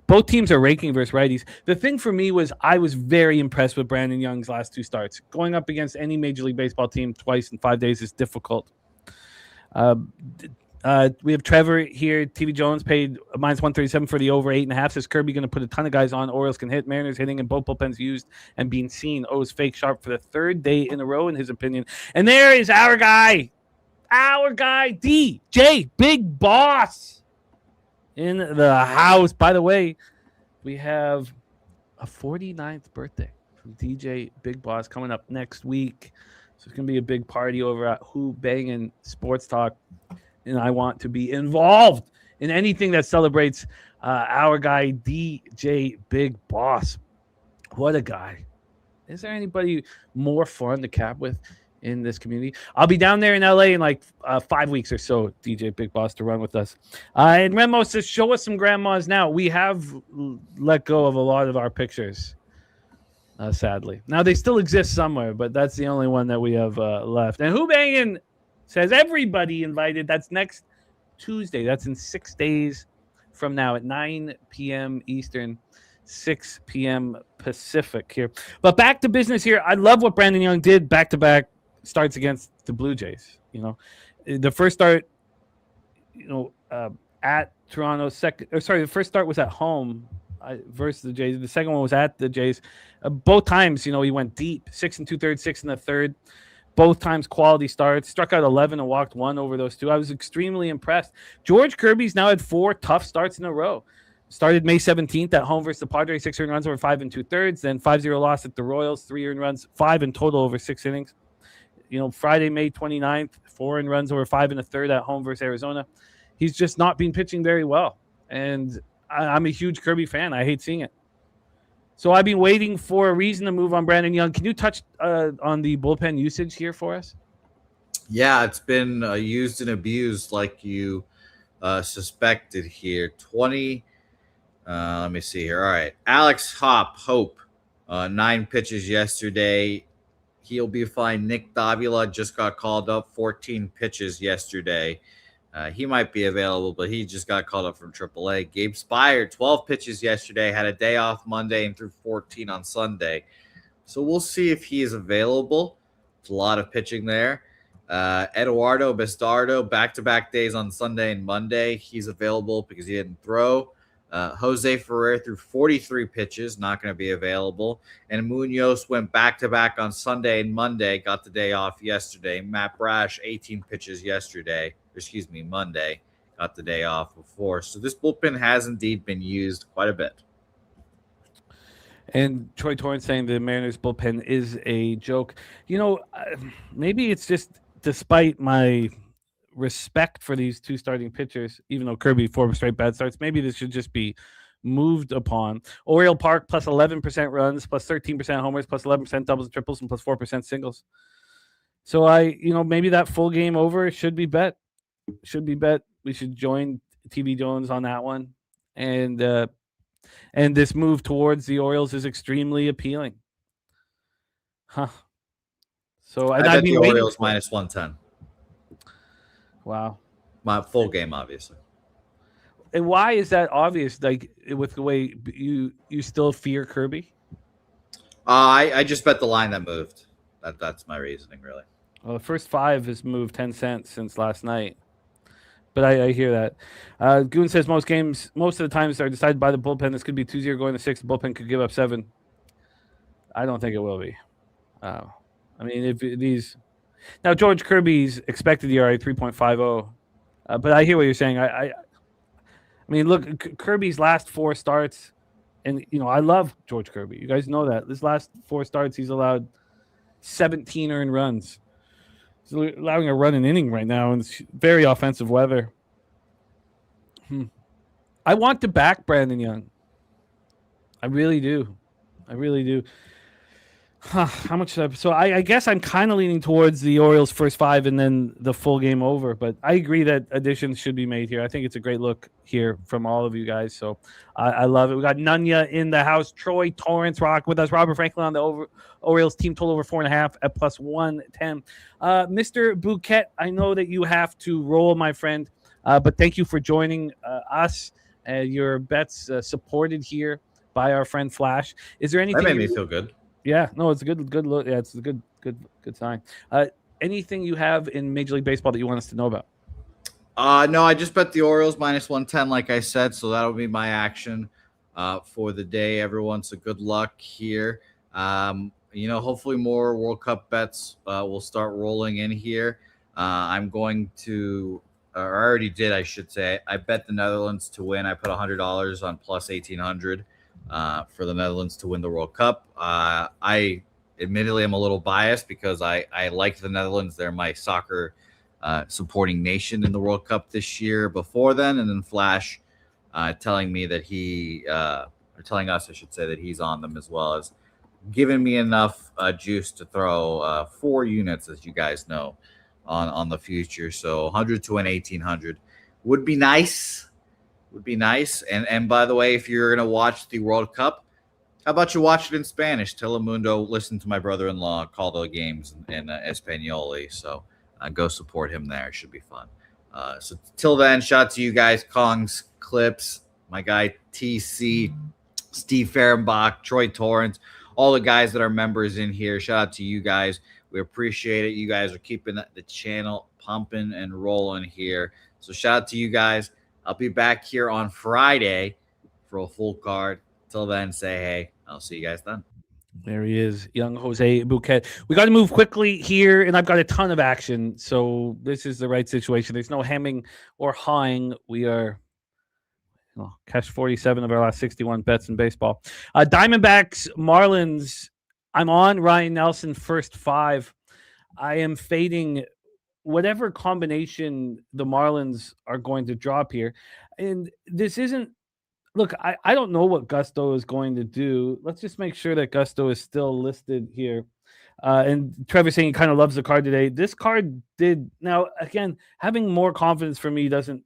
Both teams are raking versus righties. The thing for me was I was very impressed with Brandon Young's last 2 starts. Going up against any Major League Baseball team twice in 5 days is difficult. We have Trevor here. TV Jones paid -137 for the over 8.5. Says Kirby going to put a ton of guys on. Orioles can hit. Mariners hitting and both bullpens used and being seen. O's fake sharp for the third day in a row, in his opinion. And there is our guy, DJ Big Boss in the house. By the way, we have a 49th birthday from DJ Big Boss coming up next week. So it's going to be a big party over at Who Bangin' Sports Talk. And I want to be involved in anything that celebrates our guy, DJ Big Boss. What a guy. Is there anybody more fun to cap with in this community? I'll be down there in LA in like 5 weeks or so, DJ Big Boss, to run with us. And Remo says, show us some grandmas now. We have let go of a lot of our pictures, sadly. Now, they still exist somewhere, but that's the only one that we have left. And Who Bangin' says everybody invited. That's next Tuesday. That's in 6 days from now at 9 p.m. Eastern, 6 p.m. Pacific here. But back to business here. I love what Brandon Young did back-to-back starts against the Blue Jays. The first start, at Toronto. The first start was at home versus the Jays. The second one was at the Jays. Both times, he went deep, 6 2/3, 6 1/3. Both times quality starts, struck out 11 and walked 1 over those two. I was extremely impressed. George Kirby's now had 4 tough starts in a row. Started May 17th at home versus the Padres, 6 earned runs over 5 2/3. Then 5-0 loss at the Royals, 3 earned runs, 5 in total over 6 innings. Friday, May 29th, 4 earned runs over 5 1/3 at home versus Arizona. He's just not been pitching very well. And I'm a huge Kirby fan. I hate seeing it. So I've been waiting for a reason to move on Brandon Young. Can you touch on the bullpen usage here for us? Yeah, it's been used and abused like you suspected here. 20. Let me see here. All right. Alex Hope, 9 pitches yesterday. He'll be fine. Nick Davila just got called up, 14 pitches yesterday. He might be available, but he just got called up from AAA. Gabe Spire, 12 pitches yesterday, had a day off Monday and threw 14 on Sunday. So we'll see if he is available. It's a lot of pitching there. Eduardo Bastardo, back-to-back days on Sunday and Monday. He's available because he didn't throw. Jose Ferrer threw 43 pitches, not going to be available. And Munoz went back-to-back on Sunday and Monday, got the day off yesterday. Matt Brash, 18 pitches Monday, got the day off before. So this bullpen has indeed been used quite a bit. And Troy Torrance saying the Mariners bullpen is a joke. Maybe it's just despite my respect for these 2 starting pitchers, even though Kirby 4 straight bad starts, maybe this should just be moved upon. Oriole Park plus 11% runs, plus 13% homers, plus 11% doubles and triples, and plus 4% singles. So maybe that full game over should be bet. We should join TV Jones on that one. And this move towards the Orioles is extremely appealing. So I bet the Orioles -110. Wow. My full game, obviously. And why is that obvious? Like, with the way you still fear Kirby? I just bet the line that moved. That's my reasoning, really. Well, the first 5 has moved 10 cents since last night. But I hear that. Goon says most games, most of the times, are decided by the bullpen. This could be 2-0 going to 6. The bullpen could give up 7. I don't think it will be. If these now George Kirby's expected ERA 3.50, but I hear what you're saying. I look, Kirby's last 4 starts, and I love George Kirby. You guys know that. This last 4 starts, he's allowed 17 earned runs. He's allowing a run an inning right now, and it's very offensive weather. I want to back Brandon Young. I really do. How much? So I guess I'm kind of leaning towards the Orioles' first 5 and then the full game over. But I agree that additions should be made here. I think it's a great look here from all of you guys. So I love it. We got Nunya in the house. Troy Torrance rock with us. Robert Franklin on the Orioles team total over 4.5 at plus 110. Mr. Bouquet, I know that you have to roll, my friend. But thank you for joining us. Your bets supported here by our friend Flash. Is there anything that made me feel good? Yeah, no, it's a good look. Yeah, it's a good sign. Anything you have in Major League Baseball that you want us to know about? No, I just bet the Orioles minus 110, like I said, so that'll be my action for the day, everyone. So good luck here. Hopefully more World Cup bets will start rolling in here. I'm going to, or I already did, I should say. I bet the Netherlands to win. I put $100 on plus 1,800 for the Netherlands to win the World Cup. I admittedly am a little biased because I like the Netherlands. They're my soccer supporting nation in the World Cup this year before then, and then Flash telling me that or telling us, I should say, that he's on them as well, as giving me enough juice to throw 4 units, as you guys know, on the future. So 100 to an 1,800 would be nice. And by the way, if you're gonna watch the World Cup, how about you watch it in Spanish? Telemundo. Listen to my brother-in-law call the games in Espanol. So go support him there. It should be fun. So till then, shout out to you guys, Kongs, Clips, my guy TC, Steve Fehrenbach, Troy Torrance, all the guys that are members in here. Shout out to you guys. We appreciate it. You guys are keeping the channel pumping and rolling here. So shout out to you guys. I'll be back here on Friday for a full card. Till then, say hey. I'll see you guys then. There he is, young Jose Bouquet. We got to move quickly here, and I've got a ton of action, so this is the right situation. There's no hemming or hawing. We are cash 47 of our last 61 bets in baseball. Diamondbacks, Marlins. I'm on Ryan Nelson first 5. I am fading whatever combination the Marlins are going to drop here, and this isn't. Look, I don't know what Gusto is going to do. Let's just make sure that Gusto is still listed here. And Trevor saying he kind of loves the card today. This card did. Now, again, having more confidence for me doesn't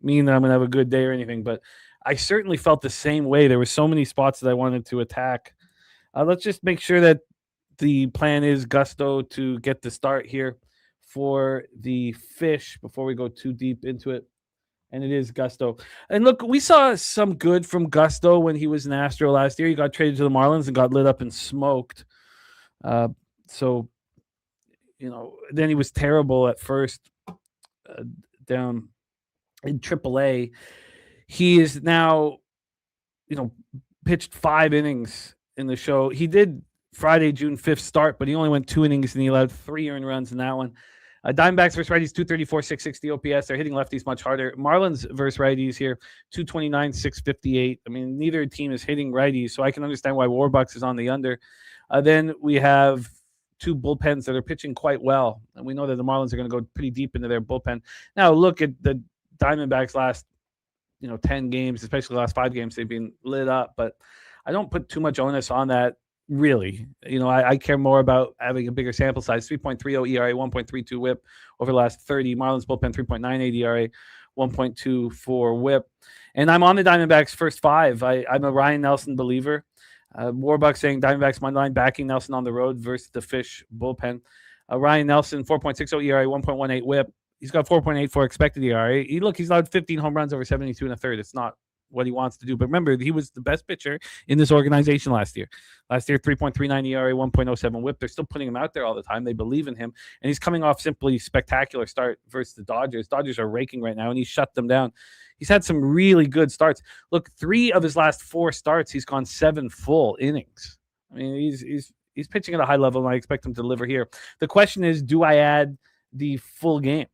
mean that I'm going to have a good day or anything, but I certainly felt the same way. There were so many spots that I wanted to attack. Let's just make sure that the plan is Gusto to get the start here for the Fish before we go too deep into it. And it is Gusto. And look, we saw some good from Gusto when he was an Astro last year. He got traded to the Marlins and got lit up and smoked. So, then he was terrible at first down in AAA. He is now, pitched 5 innings in the show. He did Friday, June 5th start, but he only went 2 innings and he allowed 3 earned runs in that one. Diamondbacks versus righties, 234, 660 OPS. They're hitting lefties much harder. Marlins versus righties here, 229, 658. I mean, neither team is hitting righties, so I can understand why Warbucks is on the under. Then we have 2 bullpens that are pitching quite well, and we know that the Marlins are going to go pretty deep into their bullpen. Now, look at the Diamondbacks last, 10 games, especially the last 5 games. They've been lit up, but I don't put too much onus on that. Really, I care more about having a bigger sample size. 3.30 ERA, 1.32 WHIP over the last 30. Marlins bullpen 3.98 ERA, 1.24 WHIP. And I'm on the Diamondbacks first 5. I'm a Ryan Nelson believer. Warbucks saying Diamondbacks money line backing Nelson on the road versus the Fish bullpen. Ryan Nelson 4.60 ERA, 1.18 WHIP. He's got 4.84 expected ERA. He's allowed 15 home runs over 72 and a third. It's not what he wants to do. But remember, he was the best pitcher in this organization last year. 3.39 ERA, 1.07 WHIP. They're still putting him out there all the time. They believe in him. And he's coming off simply spectacular start versus the Dodgers. Dodgers are raking right now, and he shut them down. He's had some really good starts. Look, 3 of his last 4 starts, he's gone 7 full innings. I mean, he's pitching at a high level, and I expect him to deliver here. The question is, do I add the full game?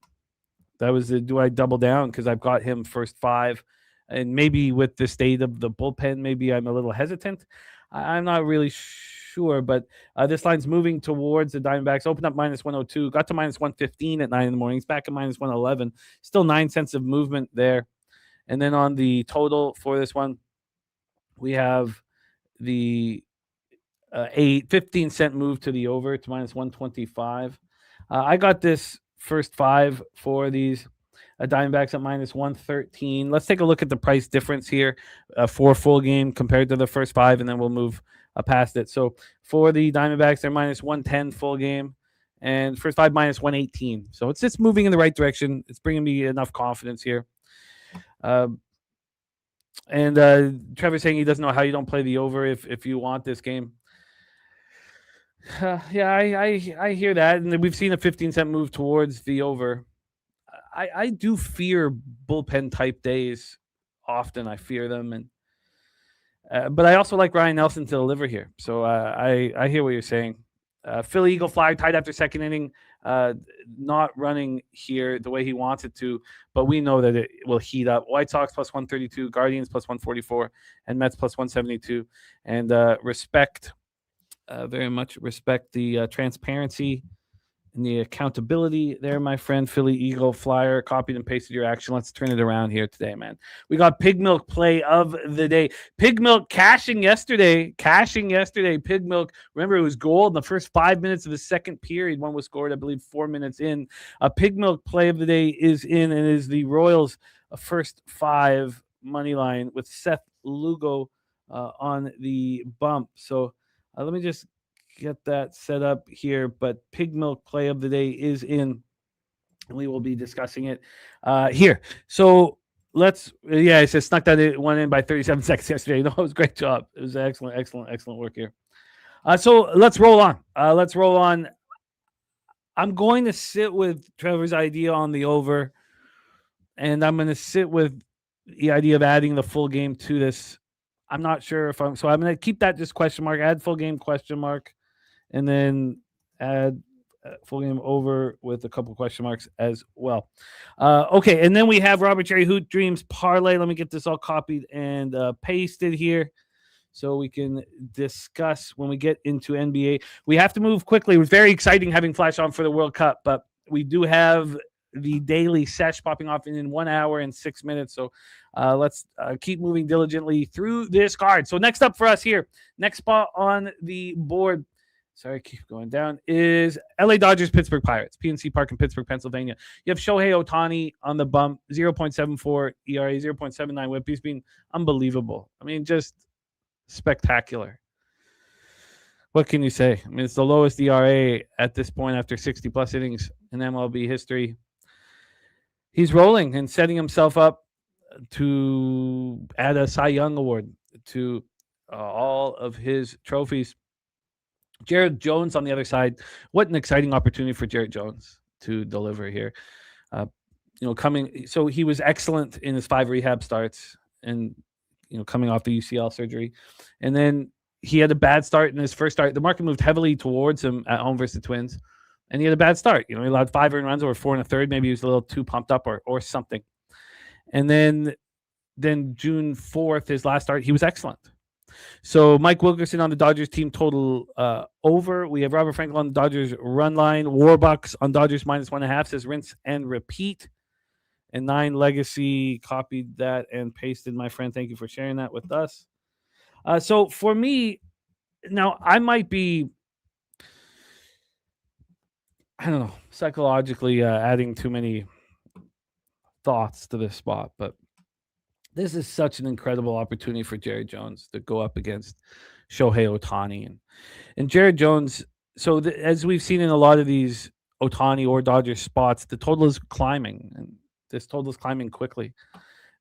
Do I double down because I've got him first 5? And maybe with the state of the bullpen, maybe I'm a little hesitant. I'm not really sure, but this line's moving towards the Diamondbacks. Opened up minus 102, got to minus 115 at 9 in the morning. It's back at minus 111. Still 9 cents of movement there. And then on the total for this one, we have the 15-cent move to the over to minus 125. I got this first 5 for these Diamondbacks at minus 113. Let's take a look at the price difference here for full game compared to the first 5, and then we'll move past it. So for the Diamondbacks, they're minus 110 full game, and first 5 minus 118. So it's just moving in the right direction. It's bringing me enough confidence here. And Trevor's saying he doesn't know how you don't play the over if you want this game. Yeah, I hear that, and we've seen a 15-cent move towards the over. I do fear bullpen type days. Often I fear them, and but I also like Ryan Nelson to deliver here. So I hear what you're saying. Philly Eagle Flyer tied after second inning, uh, not running here the way he wants it to, but we know that it will heat up. White Sox plus 132, Guardians plus 144, and Mets plus 172. And respect, very much respect the transparency and the accountability there, my friend. Philly Eagle Flyer, copied and pasted your action. Let's turn it around here today, man. We got Pig Milk play of the day. Pig Milk cashing yesterday. Pig Milk, remember, it was goal in the first 5 minutes of the second period. One was scored, I believe, 4 minutes in. Pig Milk play of the day is in, and is the Royals' first five money line with Seth Lugo on the bump. So let me just get that set up here, but Pig Milk play of the day is in, and we will be discussing it here. So let's, I said snuck that one in by 37 seconds yesterday. No, it was a great job. It was excellent work here. So let's roll on. I'm going to sit with Trevor's idea on the over, and I'm going to sit with the idea of adding the full game to this. I'm not sure if I'm going to keep that just question mark, add full game question mark, and then add full game over with a couple question marks as well. Okay, and then we have Robert Jerry Hoot Dreams parlay. Let me get this all copied and pasted here so we can discuss when we get into NBA. We have to move quickly. It was very exciting having Flash on for the World Cup, but we do have the daily sesh popping off in 1 hour and 6 minutes. So let's keep moving diligently through this card. So next up for us here, next spot on the board, sorry, keep going down, is LA Dodgers, Pittsburgh Pirates, PNC Park in Pittsburgh, Pennsylvania. You have Shohei Ohtani on the bump, 0.74 ERA, 0.79 whip. He's been unbelievable. I mean, just spectacular. What can you say? I mean, it's the lowest ERA at this point after 60-plus innings in MLB history. He's rolling and setting himself up to add a Cy Young Award to all of his trophies. Jared Jones on the other side. What an exciting opportunity for Jared Jones to deliver here. So he was excellent in his 5 rehab starts and, coming off the UCL surgery. And then he had a bad start in his first start. The market moved heavily towards him at home versus the Twins. And he had a bad start. He allowed 5 earned runs over 4 1/3. Maybe he was a little too pumped up or something. And then June 4th, his last start, he was excellent. So Mike Wilkerson on the Dodgers team total over. We have Robert Frankel on the Dodgers run line. Warbucks on Dodgers -1.5 says rinse and repeat. And 9 Legacy copied that and pasted, my friend. Thank you for sharing that with us. So for me, now I might be, I don't know, psychologically adding too many thoughts to this spot, but this is such an incredible opportunity for Jared Jones to go up against Shohei Ohtani. And Jared Jones, so as we've seen in a lot of these Ohtani or Dodgers spots, the total is climbing, and this total is climbing quickly.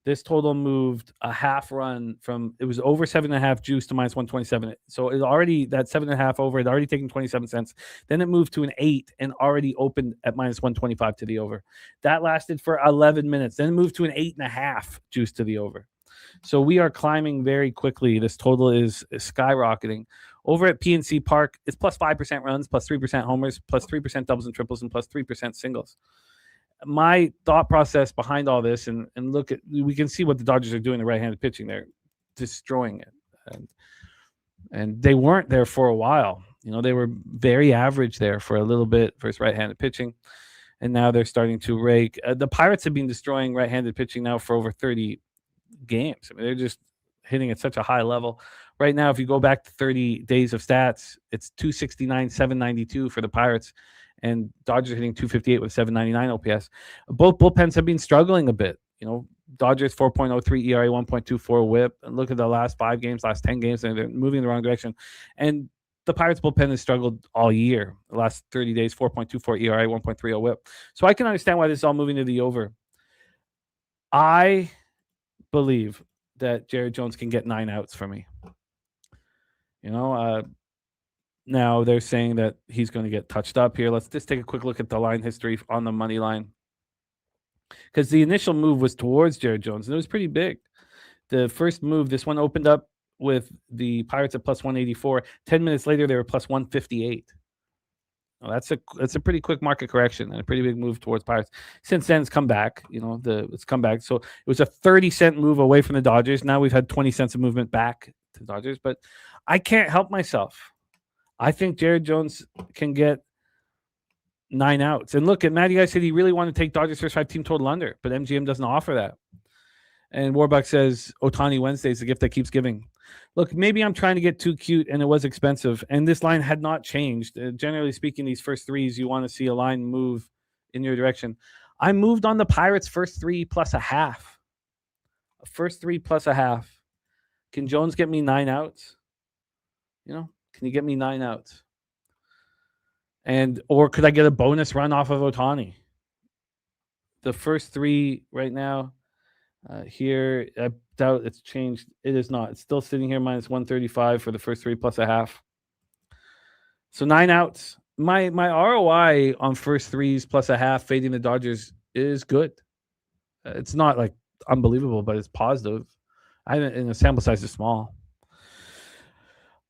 This total moved a half run from, it was over 7.5 juice to -127. So it already, that 7.5 over, it already taken 27 cents. Then it moved to an 8 and already opened at -125 to the over. That lasted for 11 minutes. Then it moved to an 8.5 juice to the over. So we are climbing very quickly. This total is skyrocketing. Over at PNC Park, it's plus 5% runs, plus 3% homers, plus 3% doubles and triples, and plus 3% singles. My thought process behind all this, and look at, we can see what the Dodgers are doing to right-handed pitching. They're destroying it. And they weren't there for a while. They were very average there for a little bit versus right-handed pitching. And now they're starting to rake. The Pirates have been destroying right-handed pitching now for over 30 games. I mean, they're just hitting at such a high level. Right now, if you go back to 30 days of stats, it's 269, 792 for the Pirates. And Dodgers hitting 258 with 799 OPS. Both bullpens have been struggling a bit. Dodgers 4.03 ERA, 1.24 whip. And look at the last 5 games, last 10 games, and they're moving in the wrong direction. And the Pirates bullpen has struggled all year. The last 30 days, 4.24 ERA, 1.30 whip. So I can understand why this is all moving to the over. I believe that Jared Jones can get 9 outs for me. Now they're saying that he's going to get touched up here. Let's just take a quick look at the line history on the money line. because the initial move was towards Jared Jones, and it was pretty big. The first move, this one opened up with the Pirates at plus 184. 10 minutes later, they were plus 158. Well, that's a pretty quick market correction and a pretty big move towards Pirates. Since then, it's come back. It's come back. So it was a 30-cent move away from the Dodgers. Now we've had 20 cents of movement back to the Dodgers, but I can't help myself. I think Jared Jones can get 9 outs. And look, at Matty Guy said he really wanted to take Dodgers first 5 team total under, but MGM doesn't offer that. And Warbuck says Ohtani Wednesday is the gift that keeps giving. Look, maybe I'm trying to get too cute, and it was expensive, and this line had not changed. Generally speaking, these first threes, you want to see a line move in your direction. I moved on the Pirates first 3 plus a half. First 3 plus a half. Can Jones get me 9 outs? Can you get me 9 outs? Or could I get a bonus run off of Ohtani? The first 3 right now. Here, I doubt it's changed. It is not. It's still sitting here minus 135 for the first 3 plus a half. So 9 outs. My ROI on first 3s plus a half fading the Dodgers is good. It's not like unbelievable, but it's positive. And the sample size is small.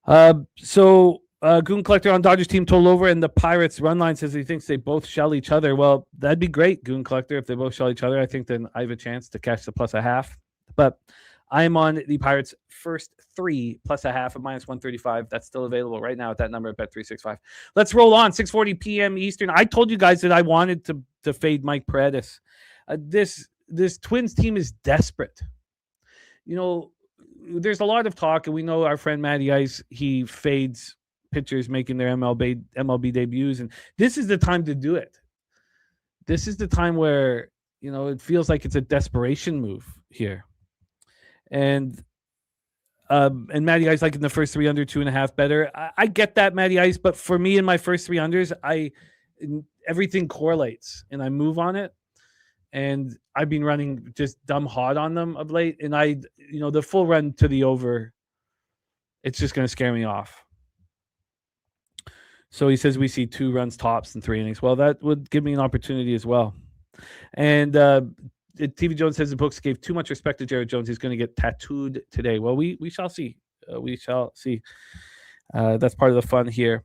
Goon Collector on Dodgers team total over, and the Pirates run line says he thinks they both shell each other. Well, that'd be great, Goon Collector. If they both shell each other, I think then I have a chance to catch the plus a half. But I'm on the Pirates first 3 plus a half of minus 135. That's still available right now at that number at Bet365. Let's roll on. 6:40 p.m. Eastern. I told you guys that I wanted to fade Mike Paredes. This Twins team is desperate. There's a lot of talk, and we know our friend Matty Ice, he fades pitchers making their MLB debuts, and this is the time to do it. This is the time where it feels like it's a desperation move here, and Matty Ice like in the first 3 under 2.5 better. I get that, Matty Ice, but for me in my first 3 unders, everything correlates and I move on it, and I've been running just dumb hot on them of late, and the full run to the over, it's just going to scare me off. So he says we see 2 runs tops in 3 innings. Well, that would give me an opportunity as well. And TV Jones says the books gave too much respect to Jared Jones. He's going to get tattooed today. Well, we shall see. We shall see. That's part of the fun here.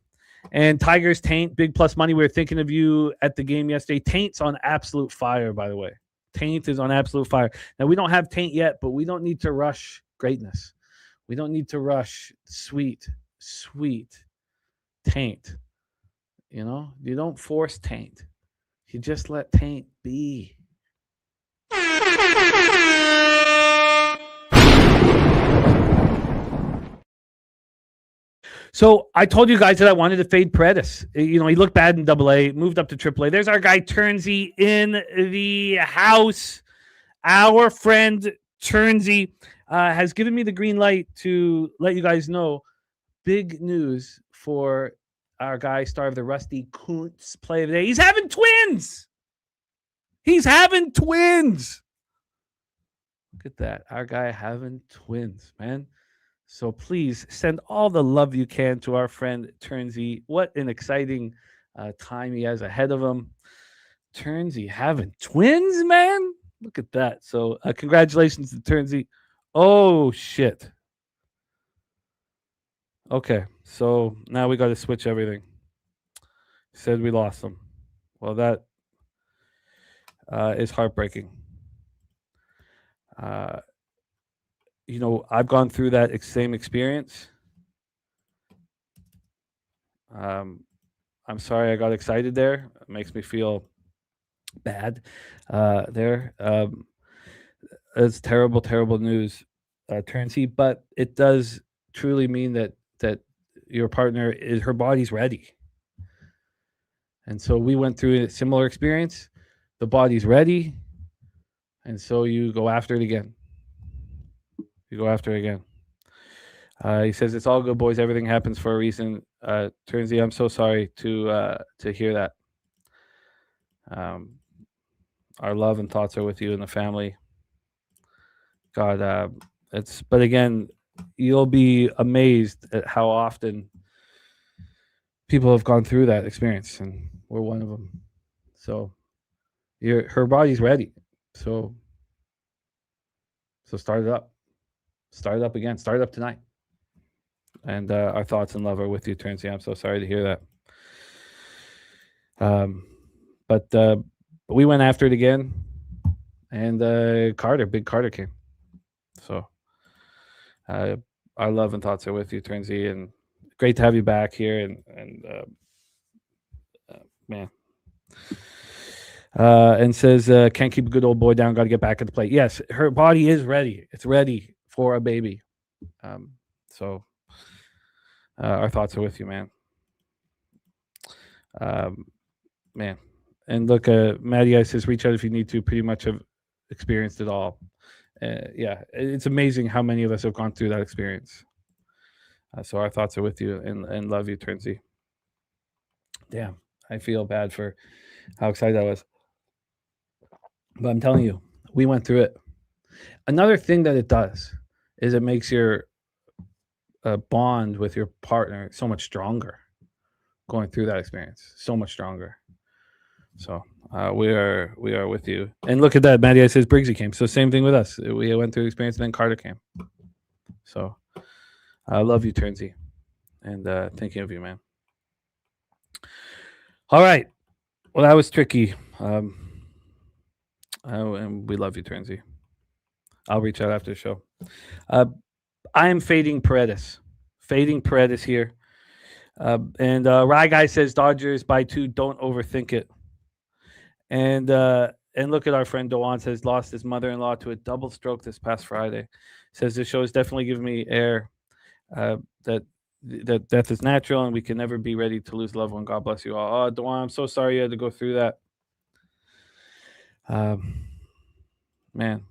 And Tigers Taint, big plus money. We were thinking of you at the game yesterday. Taint's on absolute fire, by the way. Taint is on absolute fire. Now, we don't have Taint yet, but we don't need to rush greatness. We don't need to rush sweet Taint. You don't force Taint. You just let Taint be. So I told you guys that I wanted to fade Paredes. He looked bad in AA, moved up to AAA. There's our guy Turnsey in the house. Our friend Turnsey has given me the green light to let you guys know big news for our guy, star of the Rusty Kuntz play of the day. He's having twins. Look at that. Our guy having twins, man. So please send all the love you can to our friend Turnsey. What an exciting time he has ahead of him. Turnsey having twins, man. Look at that. So congratulations to Turnsey. Oh, shit. Okay, so now we got to switch everything. Said we lost them. Well, that is heartbreaking. I've gone through that same experience. I'm sorry I got excited there. It makes me feel bad there. It's terrible, terrible news, Turnsey, but it does truly mean that your partner her body's ready. And so we went through a similar experience. The body's ready. And so you go after it again. He says, it's all good, boys. Everything happens for a reason. Turnsey, I'm so sorry to hear that. Our love and thoughts are with you and the family. God, but again, you'll be amazed at how often people have gone through that experience, and we're one of them. So her body's ready. So start it up. Start it up again. Start it up tonight. And our thoughts and love are with you, Turnsy. I'm so sorry to hear that. But we went after it again, and Big Carter came. So our love and thoughts are with you, Turnsy, and great to have you back here. And man. And says, can't keep a good old boy down. Got to get back at the plate. Yes, her body is ready. It's ready for a baby. So our thoughts are with you, man. Man. And look, Maddie I says, reach out if you need to. Pretty much have experienced it all. Yeah, it's amazing how many of us have gone through that experience. So our thoughts are with you and love you, Turnsy. Damn, I feel bad for how excited I was. But I'm telling you, we went through it. Another thing that it does is it makes your bond with your partner so much stronger. Going through that experience, so much stronger. So we are with you. And look at that, Maddie says Briggsy came. So same thing with us. We went through the experience, and then Carter came. So I love you, Turnsy, and thinking of you, man. All right. Well, that was tricky. And we love you, Turnsy. I'll reach out after the show. I am fading Paredes. Fading Paredes here. And Rye Guy says Dodgers by 2. Don't overthink it. And look at our friend Dewan says lost his mother-in-law to a double stroke this past Friday. Says the show has definitely given me air that death is natural and we can never be ready to lose loved one. God bless you all. Oh, Dewan, I'm so sorry you had to go through that. Man,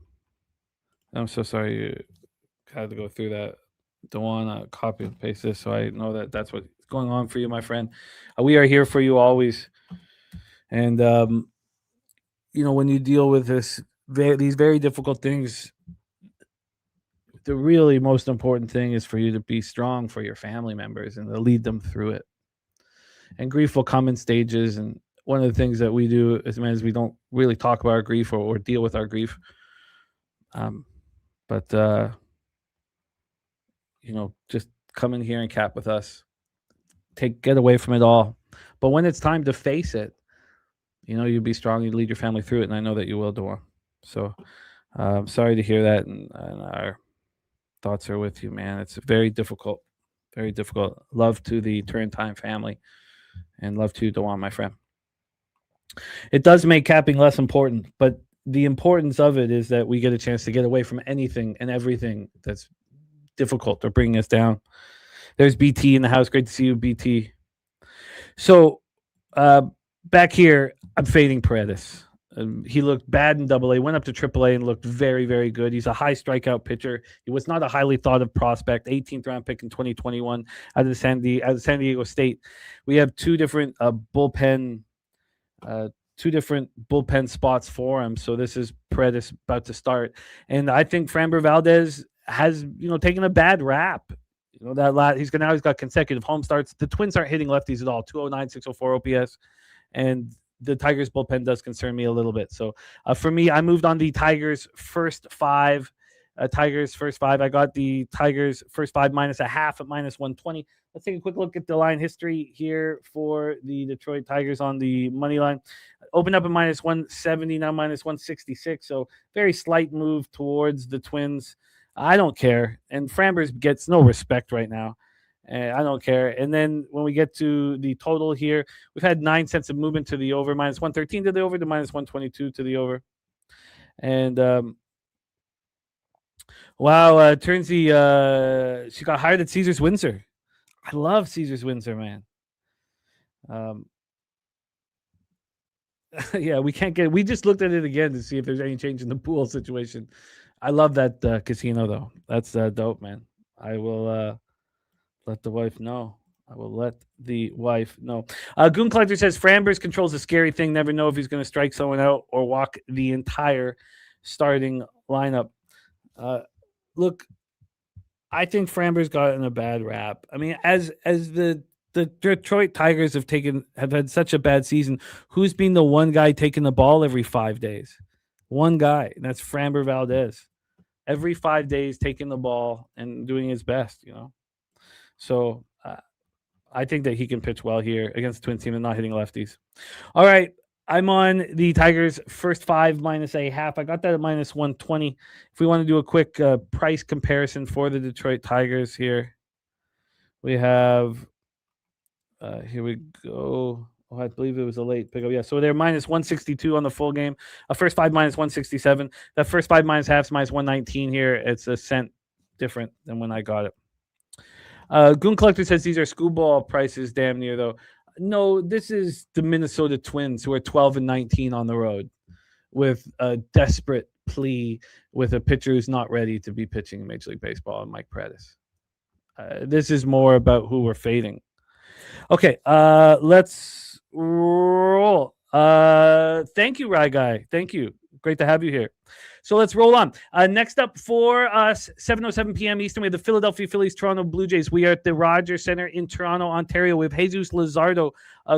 I'm so sorry you had to go through that. Dewan, copy and paste this so I know that that's what's going on for you, my friend. We are here for you always. And when you deal with these very difficult things, the really most important thing is for you to be strong for your family members and to lead them through it. And grief will come in stages. And one of the things that we do as men is we don't really talk about our grief or deal with our grief. But just come in here and cap with us. Get away from it all. But when it's time to face it, you be strong, you lead your family through it, and I know that you will, Dawn. So I'm sorry to hear that, and our thoughts are with you, man. It's very difficult, very difficult. Love to the Turn Time family, and love to you, Dawn, my friend. It does make capping less important, but the importance of it is that we get a chance to get away from anything and everything that's difficult or bringing us down. There's BT in the house. Great to see you, BT. So back here, I'm fading Paredes. He looked bad in AA, went up to AAA and looked very, very good. He's a high strikeout pitcher. He was not a highly thought of prospect, 18th round pick in 2021 out of San Diego State. We have two different bullpen spots for him. So this is Paredes about to start. And I think Framber Valdez has, taken a bad rap. He's got consecutive home starts. The Twins aren't hitting lefties at all. 209, 604 OPS. And the Tigers bullpen does concern me a little bit. So for me, I moved on the Tigers first five. I got the Tigers first five minus a half at minus 120. Let's take a quick look at the line history here for the Detroit Tigers on the money line. Opened up at minus 170, now minus 166. So very slight move towards the Twins. I don't care. And Frambers gets no respect right now. I don't care. And then when we get to the total here, we've had 9 cents of movement to the over, minus 113 to the over to minus 122 to the over. And wow, Turnsy, she got hired at Caesars Windsor. I love Caesars Windsor, man. Yeah, we just looked at it again to see if there's any change in the pool situation. I love that casino, though. That's dope, man. I will let the wife know. Goon Collector says Frambers controls a scary thing. Never know if he's going to strike someone out or walk the entire starting lineup. Look, I think Frambers got in a bad rap. I mean, as the Detroit Tigers have had such a bad season, who's been the one guy taking the ball every 5 days? One guy, and that's Framber Valdez. Every 5 days, taking the ball and doing his best, So I think that he can pitch well here against the Twins team and not hitting lefties. All right. I'm on the Tigers first 5 minus a half. I got that at minus 120. If we want to do a quick price comparison for the Detroit Tigers here, we have, here we go. Oh, I believe it was a late pickup. Yeah, so they're minus 162 on the full game. A first 5 minus 167. That first 5 minus half is minus 119 here. It's a cent different than when I got it. Goon Collector says these are schoolball prices damn near, though. No, this is the Minnesota Twins, who are 12-19 on the road with a desperate plea with a pitcher who's not ready to be pitching in Major League Baseball, and Mike Predis. This is more about who we're fading. Okay, let's roll. Thank you, Rye Guy. Thank you. Great to have you here. So let's roll on. Next up for us, 7:07 p.m. Eastern, we have the Philadelphia Phillies, Toronto Blue Jays. We are at the Rogers Center in Toronto, Ontario. We have Jesus Luzardo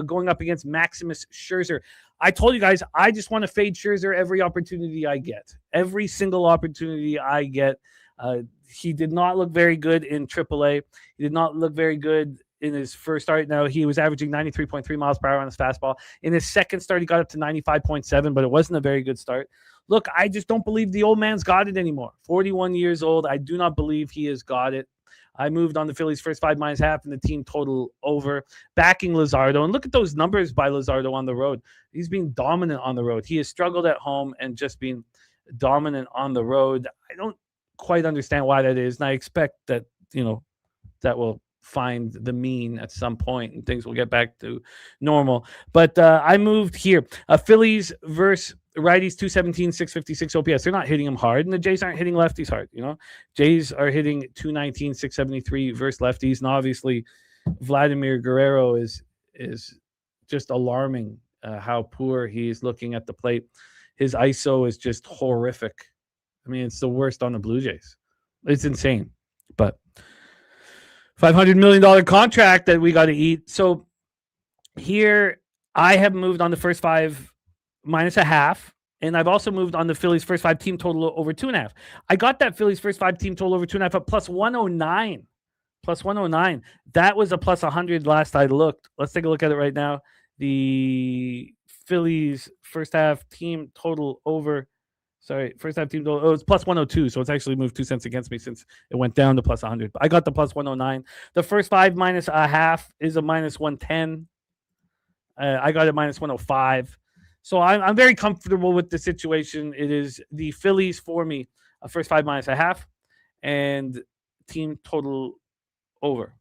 going up against Maximus Scherzer. I told you guys, I just want to fade Scherzer every opportunity I get. Every single opportunity I get. He did not look very good in AAA. He did not look very good in his first start. Now, he was averaging 93.3 miles per hour on his fastball. In his second start, he got up to 95.7, but it wasn't a very good start. Look, I just don't believe the old man's got it anymore. 41 years old. I do not believe he has got it. I moved on the Phillies first 5 minus half and the team total over, backing Luzardo. And look at those numbers by Luzardo on the road. He's been dominant on the road. He has struggled at home and just been dominant on the road. I don't quite understand why that is. And I expect that, that will find the mean at some point and things will get back to normal. But I moved here. Phillies versus righties, 217, 656 OPS. They're not hitting them hard, and the Jays aren't hitting lefties hard. Jays are hitting 219, 673 versus lefties, and obviously Vladimir Guerrero is just alarming how poor he's looking at the plate. His ISO is just horrific. I mean, it's the worst on the Blue Jays. It's insane, but $500 million contract that we got to eat. So here I have moved on the first 5 minus a half, and I've also moved on the Phillies first 5 team total over 2.5. I got that Phillies first 5 team total over 2.5 at plus 109. Plus 109. That was a plus 100 last I looked. Let's take a look at it right now. The Phillies first half team total over. First half team total. Oh, it's plus 102, so it's actually moved 2 cents against me since it went down to plus 100. I got the plus 109. The first 5 minus a half is a minus 110. I got it minus 105. So I'm very comfortable with the situation. It is the Phillies for me, first 5 minus a half, and team total over.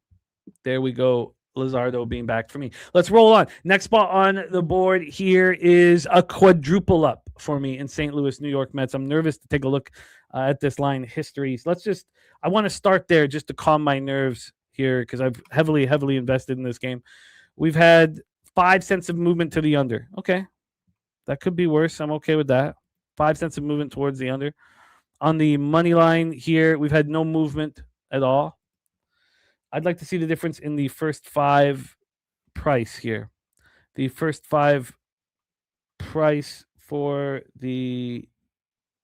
There we go. Luzardo being back for me. Let's roll on. Next spot on the board here is a quadruple up for me in St. Louis, New York Mets. I'm nervous to take a look at this line history. So I want to start there just to calm my nerves here because I've heavily invested in this game. We've had 5 cents of movement to the under. Okay. That could be worse. I'm okay with that. 5 cents of movement towards the under. On the money line here, we've had no movement at all. I'd like to see the difference in the first 5 price here. The first 5 price for the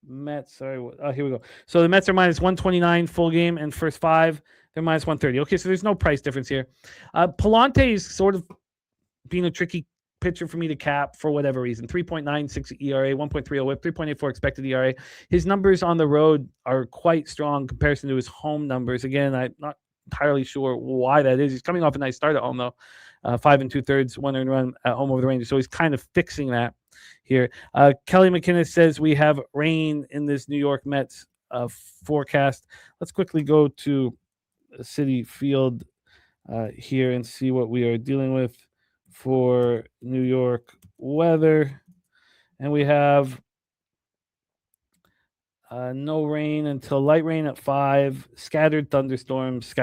Mets. Sorry. Here we go. So the Mets are minus 129 full game, and first 5, they're minus 130. Okay, so there's no price difference here. Palante is sort of being a tricky pitcher for me to cap for whatever reason. 3.96 ERA, 1.30 whip, 3.84 expected ERA. His numbers on the road are quite strong in comparison to his home numbers. Again, I'm not entirely sure why that is. He's coming off a nice start at home, though. 5 2/3, 1 earned run at home over the Rangers. So he's kind of fixing that here. Kelly McInnes says we have rain in this New York Mets forecast. Let's quickly go to Citi Field here and see what we are dealing with for New York weather. And we have no rain until light rain at 5, scattered thunderstorms.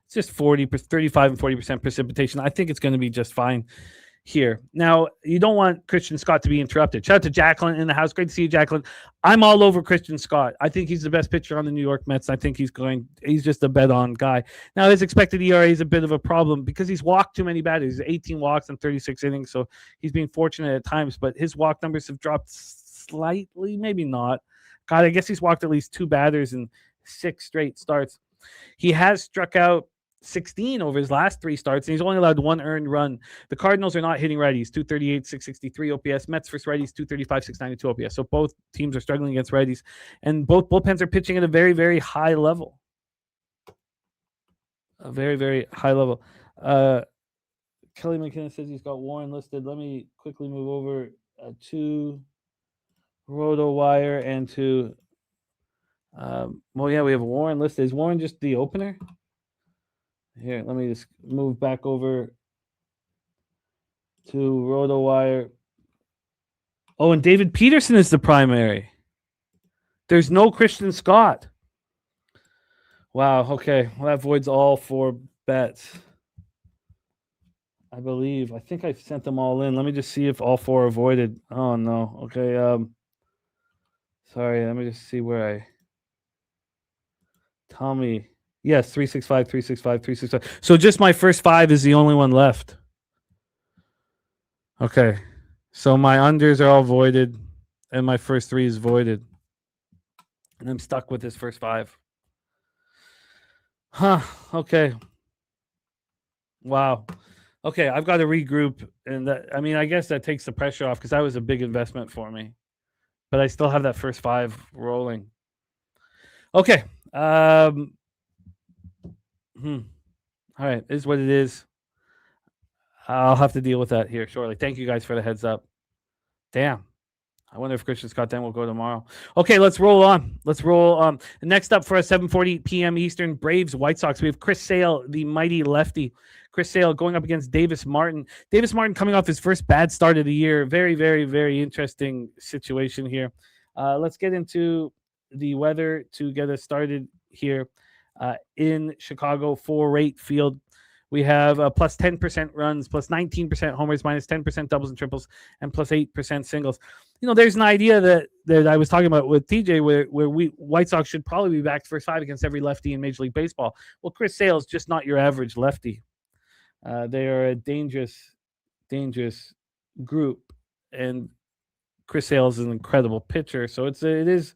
It's just 35 and 40% precipitation. I think it's going to be just fine here. Now, you don't want Christian Scott to be interrupted. Shout out to Jacqueline in the house. Great to see you, Jacqueline. I'm all over Christian Scott. I think he's the best pitcher on the New York Mets. I think he's just a bet on guy. Now, his expected ERA is a bit of a problem because he's walked too many batters. 18 walks in 36 innings, so he's been fortunate at times, but his walk numbers have dropped slightly, maybe not. God, I guess he's walked at least 2 batters in 6 straight starts. He has struck out 16 over his last 3 starts, and he's only allowed 1 earned run. The Cardinals are not hitting righties, 238, 663 OPS. Mets versus righties, 235, 692 OPS. So both teams are struggling against righties, and both bullpens are pitching at a very, very high level. A very, very high level. Kelly McKinnon says he's got Warren listed. Let me quickly move over to RotoWire and to we have Warren listed. Is Warren just the opener? Here, let me just move back over to RotoWire. Oh, and David Peterson is the primary. There's no Christian Scott. Wow, okay. Well, that voids all 4 bets. I believe. I think I sent them all in. Let me just see if all 4 are voided. Oh, no. Okay. Sorry, let me just see where I... Tommy. Yes, 365, 365, 365. So just my first 5 is the only one left. Okay. So my unders are all voided, and my first 3 is voided. And I'm stuck with this first 5. Huh. Okay. Wow. Okay, I've got to regroup, and that, I mean, I guess that takes the pressure off because that was a big investment for me. But I still have that first 5 rolling. Okay. All right, is what it is. I'll have to deal with that here shortly. Thank you guys for the heads up. Damn. I wonder if Christian Scott then will go tomorrow. Okay, let's roll on. Next up for us, 7:40 p.m. Eastern, Braves, White Sox. We have Chris Sale, the mighty lefty. Chris Sale going up against Davis Martin. Davis Martin coming off his first bad start of the year. Very, very, very interesting situation here. Let's get into the weather to get us started here in Chicago for Rate Field. We have plus 10% runs, plus 19% homers, minus 10% doubles and triples, and plus 8% singles. There's an idea that I was talking about with TJ where we White Sox should probably be back first 5 against every lefty in Major League Baseball. Well, Chris Sale is just not your average lefty. They are a dangerous, dangerous group, and Chris Sale is an incredible pitcher. So it is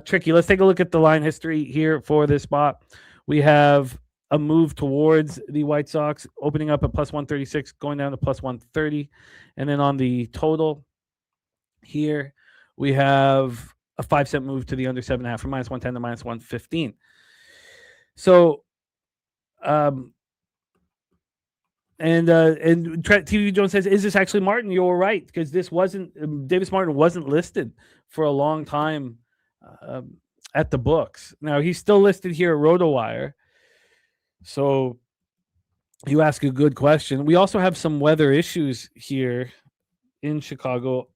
tricky. Let's take a look at the line history here for this spot. We have a move towards the White Sox, opening up at plus 136, going down to plus 130. And then on the total here, we have a 5-cent move to the under 7.5 from minus 110 to minus 115. So, and TV Jones says, is this actually Martin? You're right, because this wasn't, Davis Martin wasn't listed for a long time at the books. Now, he's still listed here at RotoWire. So you ask a good question. We also have some weather issues here in Chicago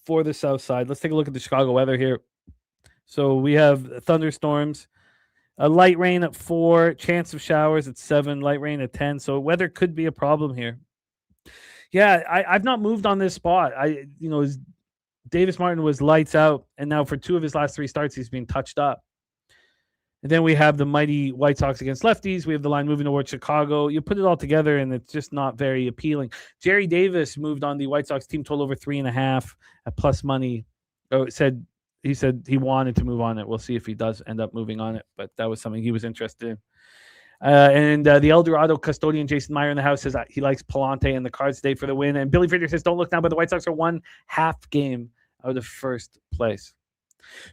for the south side. Let's take a look at the Chicago weather here. So we have thunderstorms, a light rain at 4, chance of showers at 7, light rain at 10. So weather could be a problem here. Yeah, I've not moved on this spot. Davis Martin was lights out, and now for 2 of his last 3 starts, he's been touched up. And then we have the mighty White Sox against lefties. We have the line moving towards Chicago. You put it all together, and it's just not very appealing. Jerry Davis moved on the White Sox team total over 3.5 at plus money. He said he wanted to move on it. We'll see if he does end up moving on it, but that was something he was interested in. And the El Dorado custodian, Jason Meyer in the house, says he likes Palante and the Cards today for the win. And Billy Friedrich says, don't look now, but the White Sox are 1.5 game out of first place.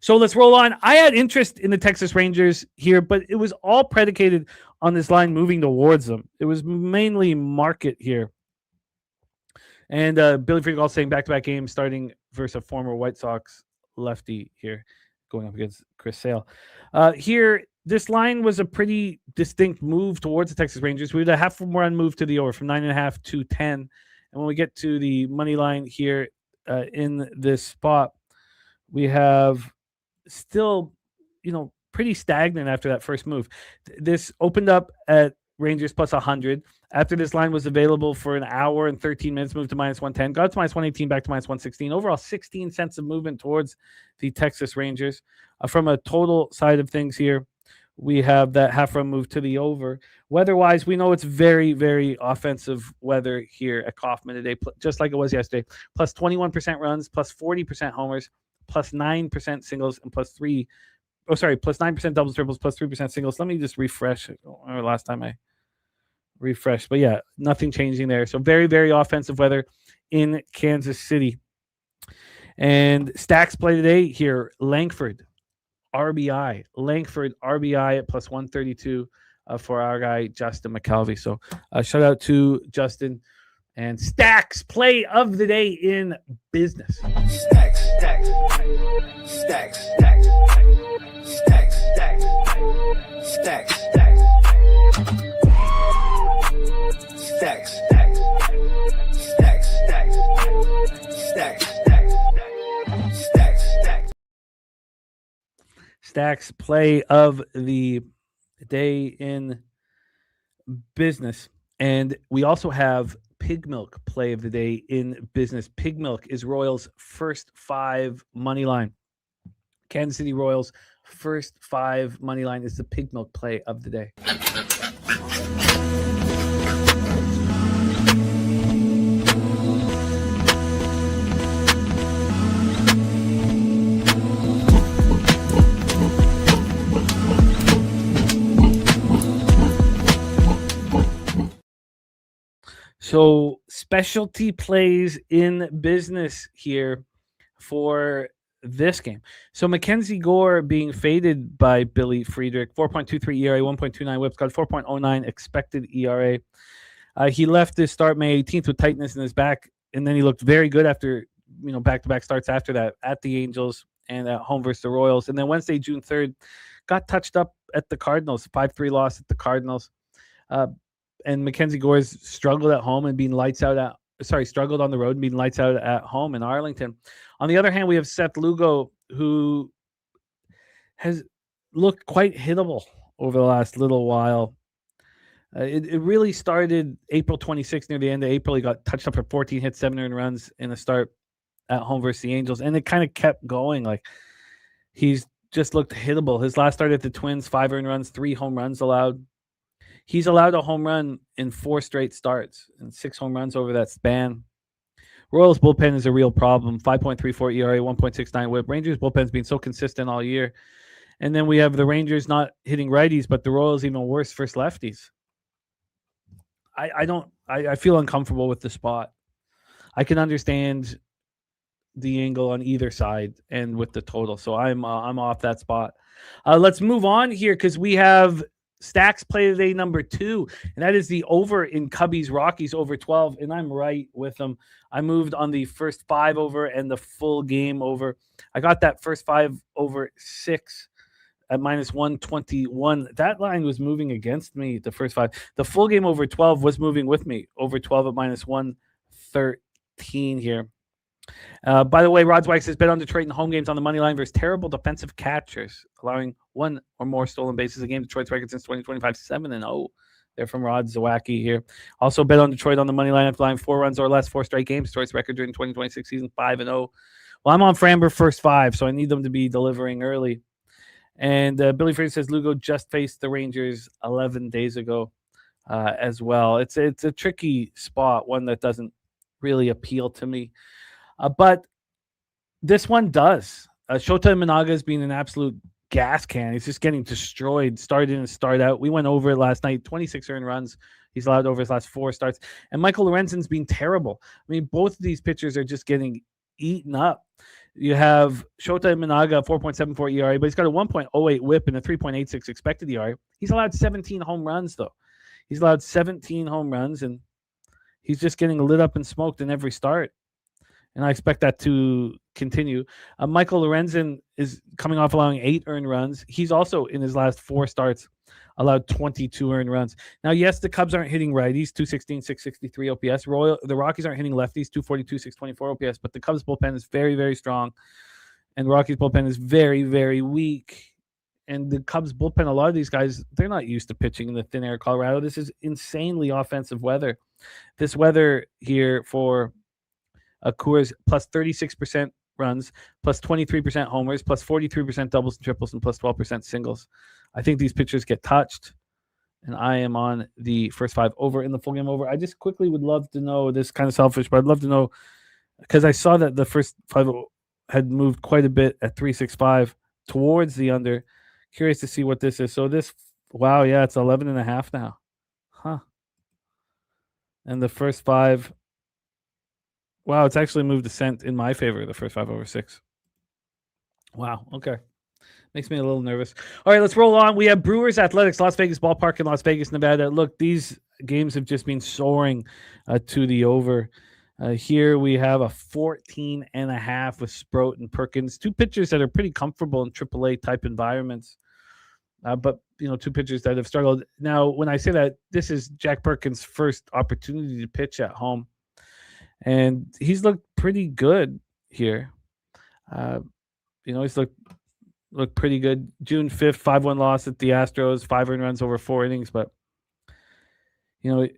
So let's roll on. I had interest in the Texas Rangers here, but it was all predicated on this line moving towards them. It was mainly market here. And Billy Friedrich also saying back-to-back games starting versus a former White Sox lefty here going up against Chris Sale. Here, this line was a pretty distinct move towards the Texas Rangers. We had a half more on move to the over from 9.5 to 10. And when we get to the money line here in this spot, we have still, pretty stagnant after that first move. This opened up at Rangers plus 100. After this line was available for an hour and 13 minutes, moved to minus 110. Got to minus 118, back to minus 116. Overall, 16 cents of movement towards the Texas Rangers. From a total side of things here, we have that half run move to the over. Weather-wise, we know it's very, very offensive weather here at Kauffman today, just like it was yesterday. Plus 21% runs, plus 40% homers, plus 9% singles, and plus 9% doubles, triples, plus 3% singles. Let me just refresh. Last time I refreshed, but yeah, nothing changing there. So very, very offensive weather in Kansas City. And stacks play today here. Langford RBI at plus 132 for our guy Justin McKelvey. So shout out to Justin. And stacks play of the day in business. Stacks. Stacks play of the day in business. And we also have Pig Milk play of the day in business. Pig Milk is Royals' first 5 money line. Kansas City Royals' first 5 money line is the Pig Milk play of the day. So specialty plays in business here for this game. So Mackenzie Gore being faded by Billy Friedrich, 4.23 ERA, 1.29 whips, got 4.09 expected ERA. He left his start May 18th with tightness in his back, and then he looked very good after, back-to-back starts after that at the Angels and at home versus the Royals. And then Wednesday, June 3rd, got touched up at the Cardinals, 5-3 loss at the Cardinals. And Mackenzie Gore's struggled at home and being struggled on the road and being lights out at home in Arlington. On the other hand, we have Seth Lugo, who has looked quite hittable over the last little while. It really started April 26th, near the end of April. He got touched up for 14 hits, 7 earned runs in a start at home versus the Angels. And it kind of kept going. Like, he's just looked hittable. His last start at the Twins, 5 earned runs, 3 home runs allowed. He's allowed a home run in 4 straight starts and 6 home runs over that span. Royals bullpen is a real problem. 5.34 ERA, 1.69 whip. Rangers bullpen's been so consistent all year. And then we have the Rangers not hitting righties, but the Royals even worse versus lefties. I feel uncomfortable with the spot. I can understand the angle on either side and with the total. So I'm off that spot. Let's move on here because we have Stacks play today number 2, and that is the over in Cubbies Rockies over 12, and I'm right with them. I moved on the first 5 over and the full game over. I got that first 5 over 6 at minus 121. That line was moving against me, the first 5. The full game over 12 was moving with me, over 12 at minus 113 here. By the way, Rods Wax has bet on Detroit in home games on the money line versus terrible defensive catchers, allowing 1 or more stolen bases a game. Detroit's record since 2025, 7-0. They're from Rod Zawacki here. Also bet on Detroit on the money line after line 4 runs or less, 4 straight games. Detroit's record during 2026 season, 5-0. Well, I'm on Framber first 5, so I need them to be delivering early. And Billy Fraser says Lugo just faced the Rangers 11 days ago as well. It's a tricky spot, one that doesn't really appeal to me. But this one does. Shota Imanaga has been an absolute gas can. He's just getting destroyed, start in and start out. We went over it last night, 26 earned runs. He's allowed over his last 4 starts. And Michael Lorenzen's been terrible. I mean, both of these pitchers are just getting eaten up. You have Shota Imanaga, 4.74 ERA, but he's got a 1.08 whip and a 3.86 expected ERA. He's allowed 17 home runs, though. He's allowed 17 home runs, and he's just getting lit up and smoked in every start. And I expect that to continue. Michael Lorenzen is coming off allowing 8 earned runs. He's also, in his last 4 starts, allowed 22 earned runs. Now, yes, the Cubs aren't hitting righties, 216, 663 OPS. The Rockies aren't hitting lefties, 242, 624 OPS. But the Cubs bullpen is very, very strong. And the Rockies bullpen is very, very weak. And the Cubs bullpen, a lot of these guys, they're not used to pitching in the thin air of Colorado. This is insanely offensive weather. This weather here for Coors plus 36% runs, plus 23% homers, plus 43% doubles and triples, and plus 12% singles. I think these pitchers get touched, and I am on the first 5 over in the full game over. I just quickly would love to know, this is kind of selfish, but I'd love to know, because I saw that the first 5 had moved quite a bit at 365 towards the under. Curious to see what this is. So this, wow, yeah, it's 11.5 now. Huh. And the first 5, wow, it's actually moved a cent in my favor, the first 5 over 6. Wow, okay. Makes me a little nervous. All right, let's roll on. We have Brewers Athletics, Las Vegas Ballpark in Las Vegas, Nevada. Look, these games have just been soaring to the over. Here we have a 14.5 with Sproat and Perkins, 2 pitchers that are pretty comfortable in AAA type environments. But, you know, 2 pitchers that have struggled. Now, when I say that, this is Jack Perkins' first opportunity to pitch at home. And he's looked pretty good here. You know, he's looked pretty good. June 5th, 5-1 loss at the Astros, 5 earned runs over 4 innings. But, you know,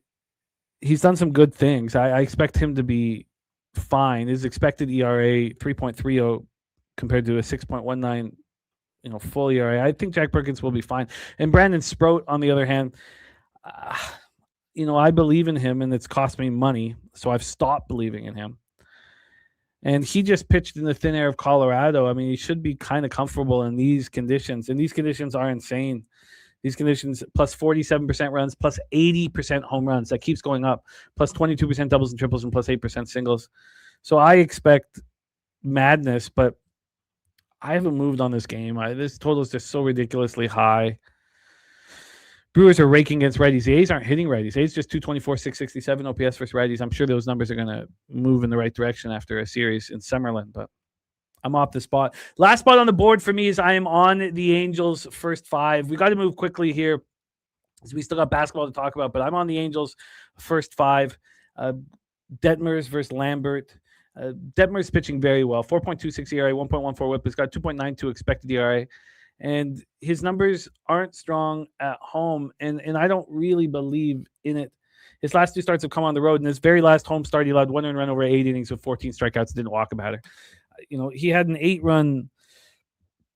he's done some good things. I expect him to be fine. His expected ERA, 3.30 compared to a 6.19, you know, full ERA. I think Jack Perkins will be fine. And Brandon Sproat, on the other hand, you know, I believe in him, and it's cost me money, so I've stopped believing in him. And he just pitched in the thin air of Colorado. I mean, he should be kind of comfortable in these conditions, and these conditions are insane. These conditions, plus 47% runs, plus 80% home runs. That keeps going up, plus 22% doubles and triples, and plus 8% singles. So I expect madness, but I haven't moved on this game. This total is just so ridiculously high. Brewers are raking against righties. The A's aren't hitting righties. A's just 224, 667 OPS versus righties. I'm sure those numbers are going to move in the right direction after a series in Summerlin, but I'm off the spot. Last spot on the board for me is I am on the Angels first 5. We got to move quickly here because we still got basketball to talk about, but I'm on the Angels first 5. Detmers versus Lambert. Detmers pitching very well. 4.26 ERA, 1.14 whip. He's got 2.92 expected ERA. And his numbers aren't strong at home, and I don't really believe in it. His last 2 starts have come on the road, and his very last home start, he allowed 1 earned run over 8 innings with 14 strikeouts, didn't walk a batter. You know, he had an 8-run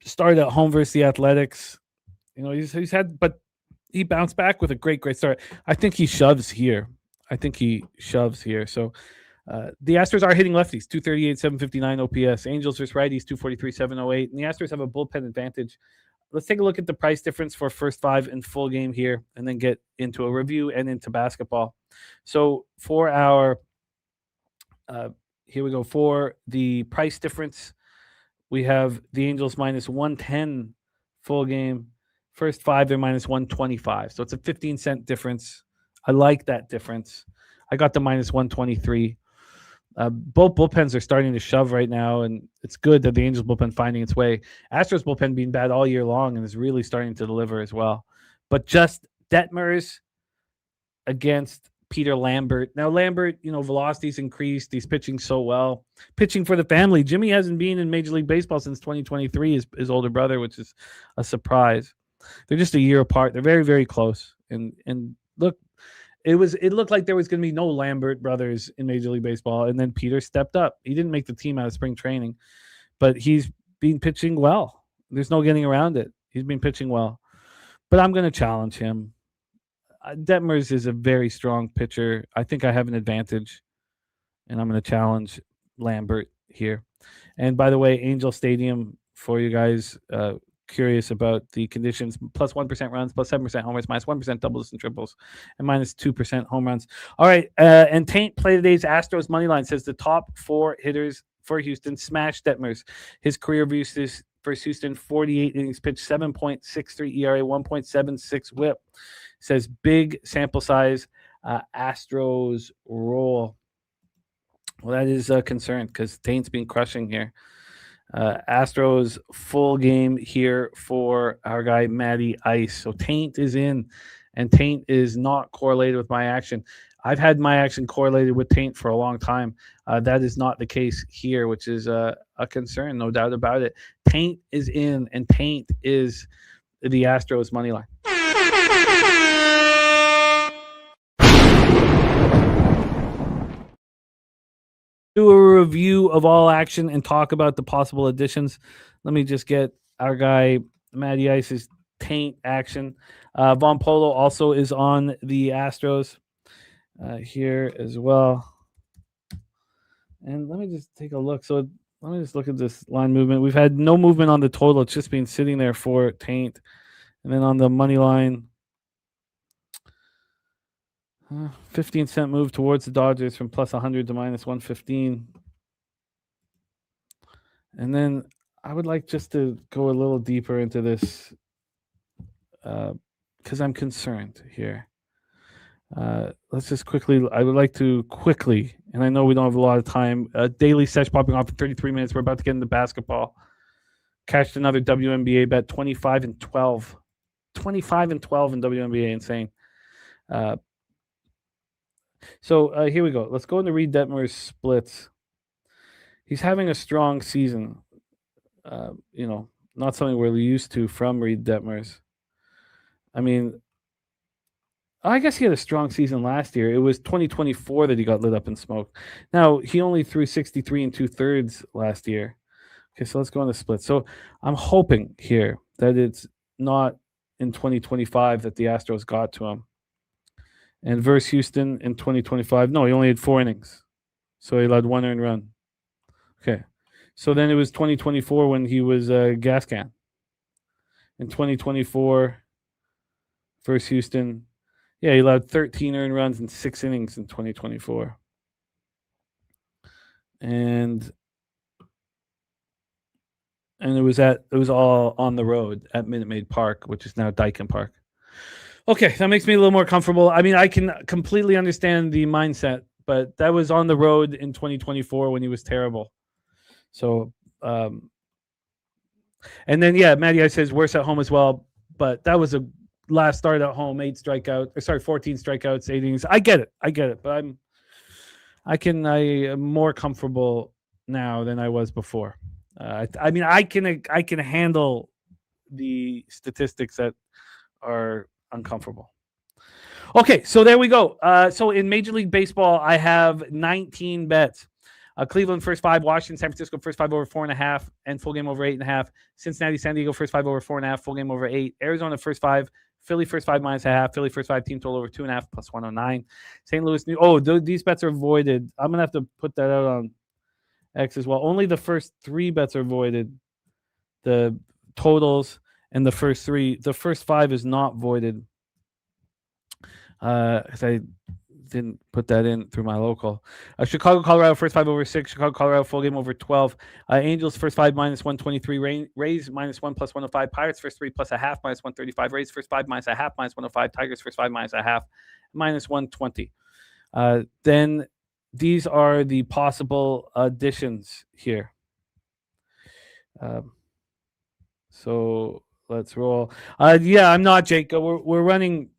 start at home versus the Athletics. You know, he's had, but he bounced back with a great start. I think he shoves here. So the Astros are hitting lefties, 238, 759 OPS. Angels versus righties, 243, 708. And the Astros have a bullpen advantage. Let's take a look at the price difference for first 5 in full game here, and then get into a review and into basketball. So for our, here we go. For the price difference, we have the Angels minus 110 full game. First 5, they're minus 125. So it's a 15-cent difference. I like that difference. I got the minus 123. Both bullpens are starting to shove right now, and it's good that the Angels bullpen finding its way. Astros bullpen being bad all year long and is really starting to deliver as well. But just Detmers against Peter Lambert. Now, Lambert, you know, velocity's increased. He's pitching so well. Pitching for the family. Jimmy hasn't been in Major League Baseball since 2023, his older brother, which is a surprise. They're just a year apart. They're very, very close. And look, it looked like there was going to be no Lambert brothers in Major League Baseball, and then Peter stepped up. He didn't make the team out of spring training, but he's been pitching well. There's no getting around it. He's been pitching well. But I'm going to challenge him. Detmers is a very strong pitcher. I think I have an advantage, and I'm going to challenge Lambert here. And by the way, Angel Stadium, for you guys curious about the conditions, plus 1% runs, plus 7% homers, minus 1% doubles and triples, and minus 2% home runs. All right, and Taint play today's Astros money line says the top 4 hitters for Houston smash Detmers. His career versus Houston, 48 innings pitched, 7.63 ERA, 1.76 whip. Says big sample size, Astros roll. Well, that is a concern because Taint's been crushing here. Astros full game here for our guy Matty Ice. So Taint is in, and Taint is not correlated with my action. I've had my action correlated with Taint for a long time. That is not the case here, which is a concern, no doubt about it. Taint is in, and Taint is the Astros money line. Do a review of all action and talk about the possible additions, let me just get our guy Matty Ice's taint action. Von Polo also is on the Astros here as well. And let me just take a look. So let me just look at this line movement. We've had no movement on the total. It's just been sitting there for taint. And then on the money line, 15-cent move towards the Dodgers from plus 100 to minus 115. And then I would like just to go a little deeper into this because I'm concerned here. Let's just quickly, I would like to quickly, and I know we don't have a lot of time, daily sesh popping off in 33 minutes. We're about to get into basketball. Cashed another WNBA bet, 25 and 12. 25 and 12 in WNBA, insane. So here we go. Let's go into Reed Detmer's splits. He's having a strong season. Not something we're used to from Reed Detmer's. I mean, I guess he had a strong season last year. It was 2024 that he got lit up in smoke. Now, he only threw 63 and 2/3 last year. Okay, so let's go on the split. So I'm hoping here that it's not in 2025 that the Astros got to him. And versus Houston in 2025, no, he only had 4 innings. So he allowed 1 earned run. Okay. So then it was 2024 when he was a gas can. In 2024 versus Houston, yeah, he allowed 13 earned runs in 6 innings in 2024. And it was all on the road at Minute Maid Park, which is now Daikin Park. Okay, that makes me a little more comfortable. I mean, I can completely understand the mindset, but that was on the road in 2024 when he was terrible. So, and then, yeah, Matty I says worse at home as well, but that was a last start at home, 14 strikeouts, 8 innings. I get it, but I am more comfortable now than I was before. I mean, I can handle the statistics that are uncomfortable. Okay, so there we go. So in Major League Baseball, I have 19 bets. Cleveland first 5, Washington, San Francisco first 5 over 4.5, and full game over 8.5. Cincinnati, San Diego first 5 over 4.5, full game over 8. Arizona first 5, Philly first 5 minus 0.5, Philly first 5 team total over 2.5 plus 109. St. Louis, these bets are voided. I'm gonna have to put that out on X as well. Only the first 3 bets are voided. The totals and the first 3. The first 5 is not voided. Because I didn't put that in through my local. Chicago, Colorado, first 5 over 6. Chicago, Colorado, full game over 12. Angels, first 5 minus 123. Rays, minus 1 plus 105. Pirates, first 3 plus 0.5 minus 135. Rays, first 5 minus 0.5 minus 105. Tigers, first 5 minus 0.5 minus 120. Then these are the possible additions here. So let's roll. Yeah, I'm not Jake. We're running,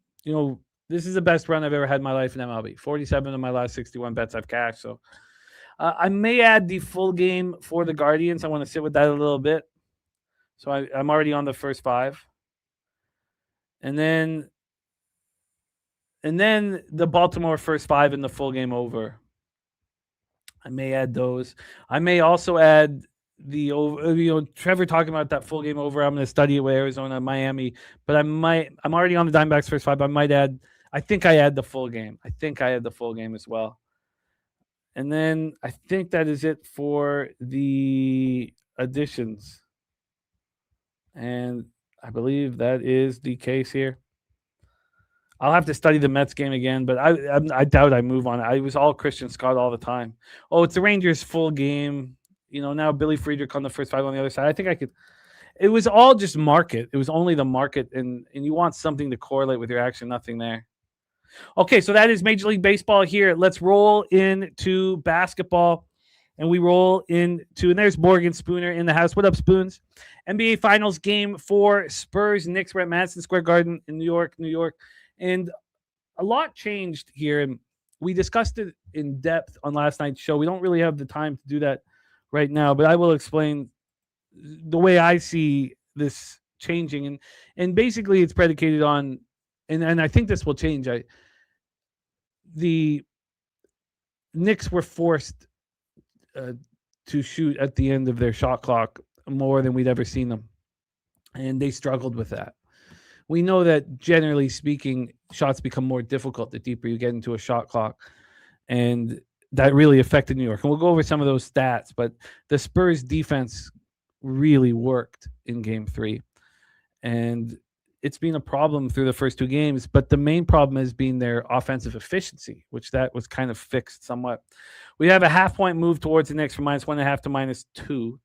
this is the best run I've ever had in my life in MLB. 47 of my last 61 bets I've cashed. So I may add the full game for the Guardians. I want to sit with that a little bit. So I'm already on the first 5. And then the Baltimore first 5 in the full game over. I may add those. I may also add the over, Trevor talking about that full game over. I'm going to study it with Arizona, Miami, but I'm already on the Diamondbacks first 5. I think I add the full game. I think I add the full game as well. And then I think that is it for the additions. And I believe that is the case here. I'll have to study the Mets game again, but I doubt I move on it. I was all Christian Scott all the time. Oh, it's the Rangers full game. Now Billy Friedrich on the first 5 on the other side. I think I could. It was all just market. It was only the market, and you want something to correlate with your action. Nothing there. Okay, so that is Major League Baseball here. Let's roll into basketball, and we roll into, and there's Morgan Spooner in the house. What up, Spoons? NBA Finals Game 4, Spurs, Knicks. We're at Madison Square Garden in New York. And a lot changed here, and we discussed it in depth on last night's show. We don't really have the time to do that right now, but I will explain the way I see this changing. And basically it's predicated on, and I think this will change. The Knicks were forced to shoot at the end of their shot clock more than we'd ever seen them. And they struggled with that. We know that generally speaking, shots become more difficult the deeper you get into a shot clock. And that really affected New York. And we'll go over some of those stats, but the Spurs defense really worked in game 3. And it's been a problem through the first 2 games, but the main problem has been their offensive efficiency, which that was kind of fixed somewhat. We have a half-point move towards the Knicks from -1.5 to -2.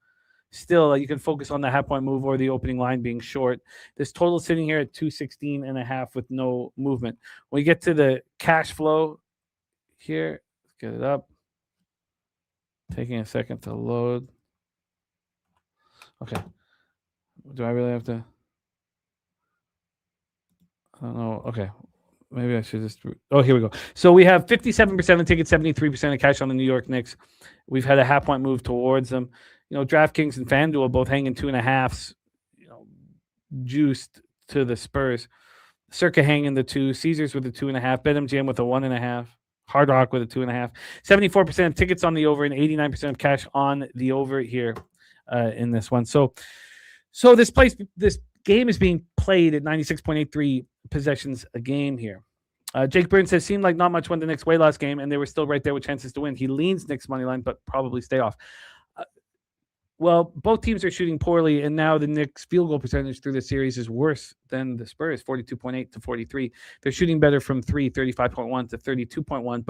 Still, you can focus on the half-point move or the opening line being short. This total sitting here at 216.5 with no movement. When we get to the cash flow here, let's get it up. Taking a second to load. Okay. Do I really have to? I don't know. Okay. Maybe I should just. Oh, here we go. So we have 57% of tickets, 73% of cash on the New York Knicks. We've had a half-point move towards them. DraftKings and FanDuel both hanging 2.5s, juiced to the Spurs. Circa hanging the 2, Caesars with a 2.5, BetMGM with a 1.5, Hard Rock with a 2.5. 74% of tickets on the over and 89% of cash on the over here in this one. So this game is being played at 96.83 possessions a game here. Jake Burns says, seemed like not much went the Knicks way last game, and they were still right there with chances to win. He leans Knicks money line, but probably stay off. Well, both teams are shooting poorly, and now the Knicks' field goal percentage through the series is worse than the Spurs, 42.8 to 43. They're shooting better from 3, 35.1 to 32.1.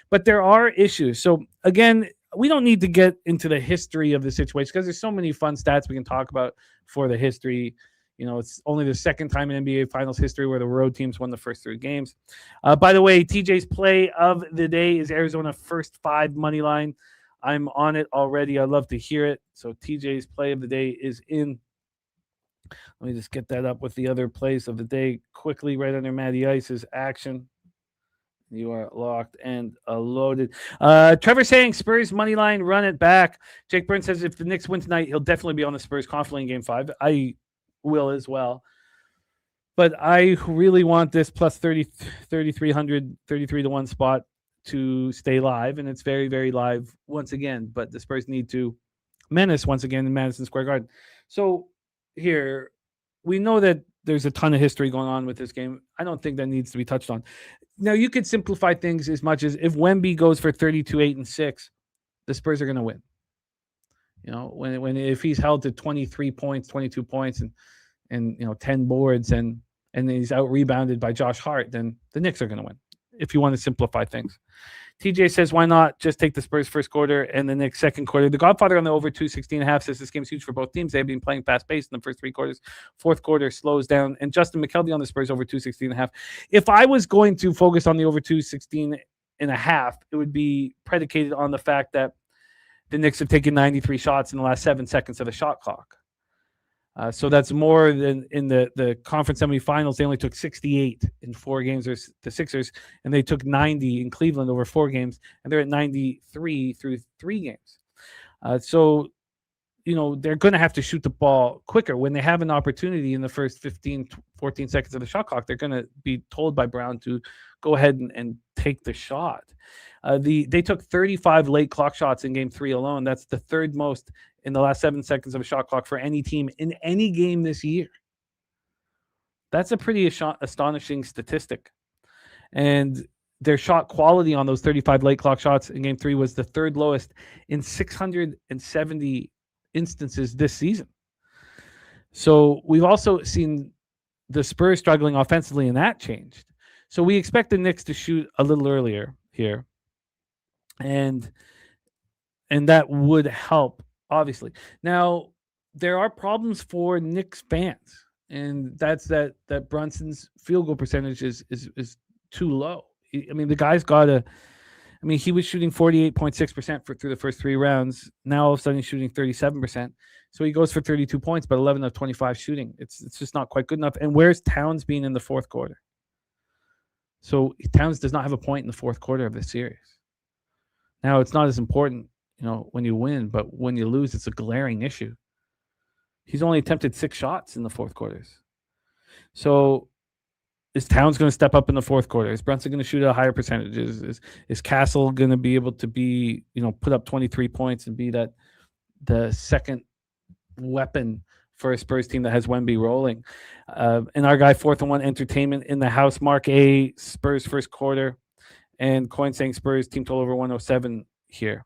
But there are issues. So, again, we don't need to get into the history of the situation because there's so many fun stats we can talk about for the history. It's only the second time in NBA Finals history where the road teams won the first 3 games. By the way, TJ's play of the day is Arizona first 5 money line. I'm on it already. I'd love to hear it. So TJ's play of the day is in. Let me just get that up with the other plays of the day quickly right under Matty Ice's action. You are locked and loaded. Trevor saying Spurs money line, run it back. Jake Burns says if the Knicks win tonight, he'll definitely be on the Spurs confidently in game 5. I will as well. But I really want this plus 3,300, 33 to 1 spot to stay live, and it's very, very live once again. But the Spurs need to menace once again in Madison Square Garden. So here, we know that there's a ton of history going on with this game. I don't think that needs to be touched on. Now, you could simplify things as much as if Wemby goes for 32, 8, and 6, the Spurs are going to win. If he's held to 23 points, 22 points, and 10 boards, and he's out rebounded by Josh Hart, then the Knicks are going to win. If you want to simplify things. TJ says, why not just take the Spurs first quarter and the Knicks second quarter? The Godfather on the over 216.5 says this game's huge for both teams. They've been playing fast-paced in the first 3 quarters. Fourth quarter slows down. And Justin McKelvey on the Spurs over 216.5. If I was going to focus on the over 216.5, it would be predicated on the fact that the Knicks have taken 93 shots in the last 7 seconds of the shot clock. So that's more than in the conference semifinals. They only took 68 in 4 games. There's the Sixers, and they took 90 in Cleveland over 4 games, and they're at 93 through 3 games. So, they're going to have to shoot the ball quicker. When they have an opportunity in the first 15, 14 seconds of the shot clock, they're going to be told by Brown to go ahead and take the shot. They took 35 late clock shots in game 3 alone. That's the 3rd most in the last 7 seconds of a shot clock for any team in any game this year. That's a pretty astonishing statistic. And their shot quality on those 35 late clock shots in game 3 was the 3rd lowest in 670 instances this season. So we've also seen the Spurs struggling offensively, and that changed. So we expect the Knicks to shoot a little earlier here. And that would help, obviously. Now, there are problems for Knicks fans, and that's that Brunson's field goal percentage is too low. The guy's got to – he was shooting 48.6% through the first 3 rounds. Now, all of a sudden, he's shooting 37%. So he goes for 32 points, but 11 of 25 shooting. It's just not quite good enough. And where's Towns being in the 4th quarter? So Towns does not have a point in the 4th quarter of this series. Now, it's not as important, when you win, but when you lose, it's a glaring issue. He's only attempted 6 shots in the 4th quarters. So, Is Towns going to step up in the fourth quarter? Is Brunson going to shoot at a higher percentage? Is Castle going to be able to be, put up 23 points and be the second weapon for a Spurs team that has Wemby rolling? And our guy, 4th and 1 entertainment in the house, Mark A, Spurs first quarter, and Coin saying Spurs team total over 107 here.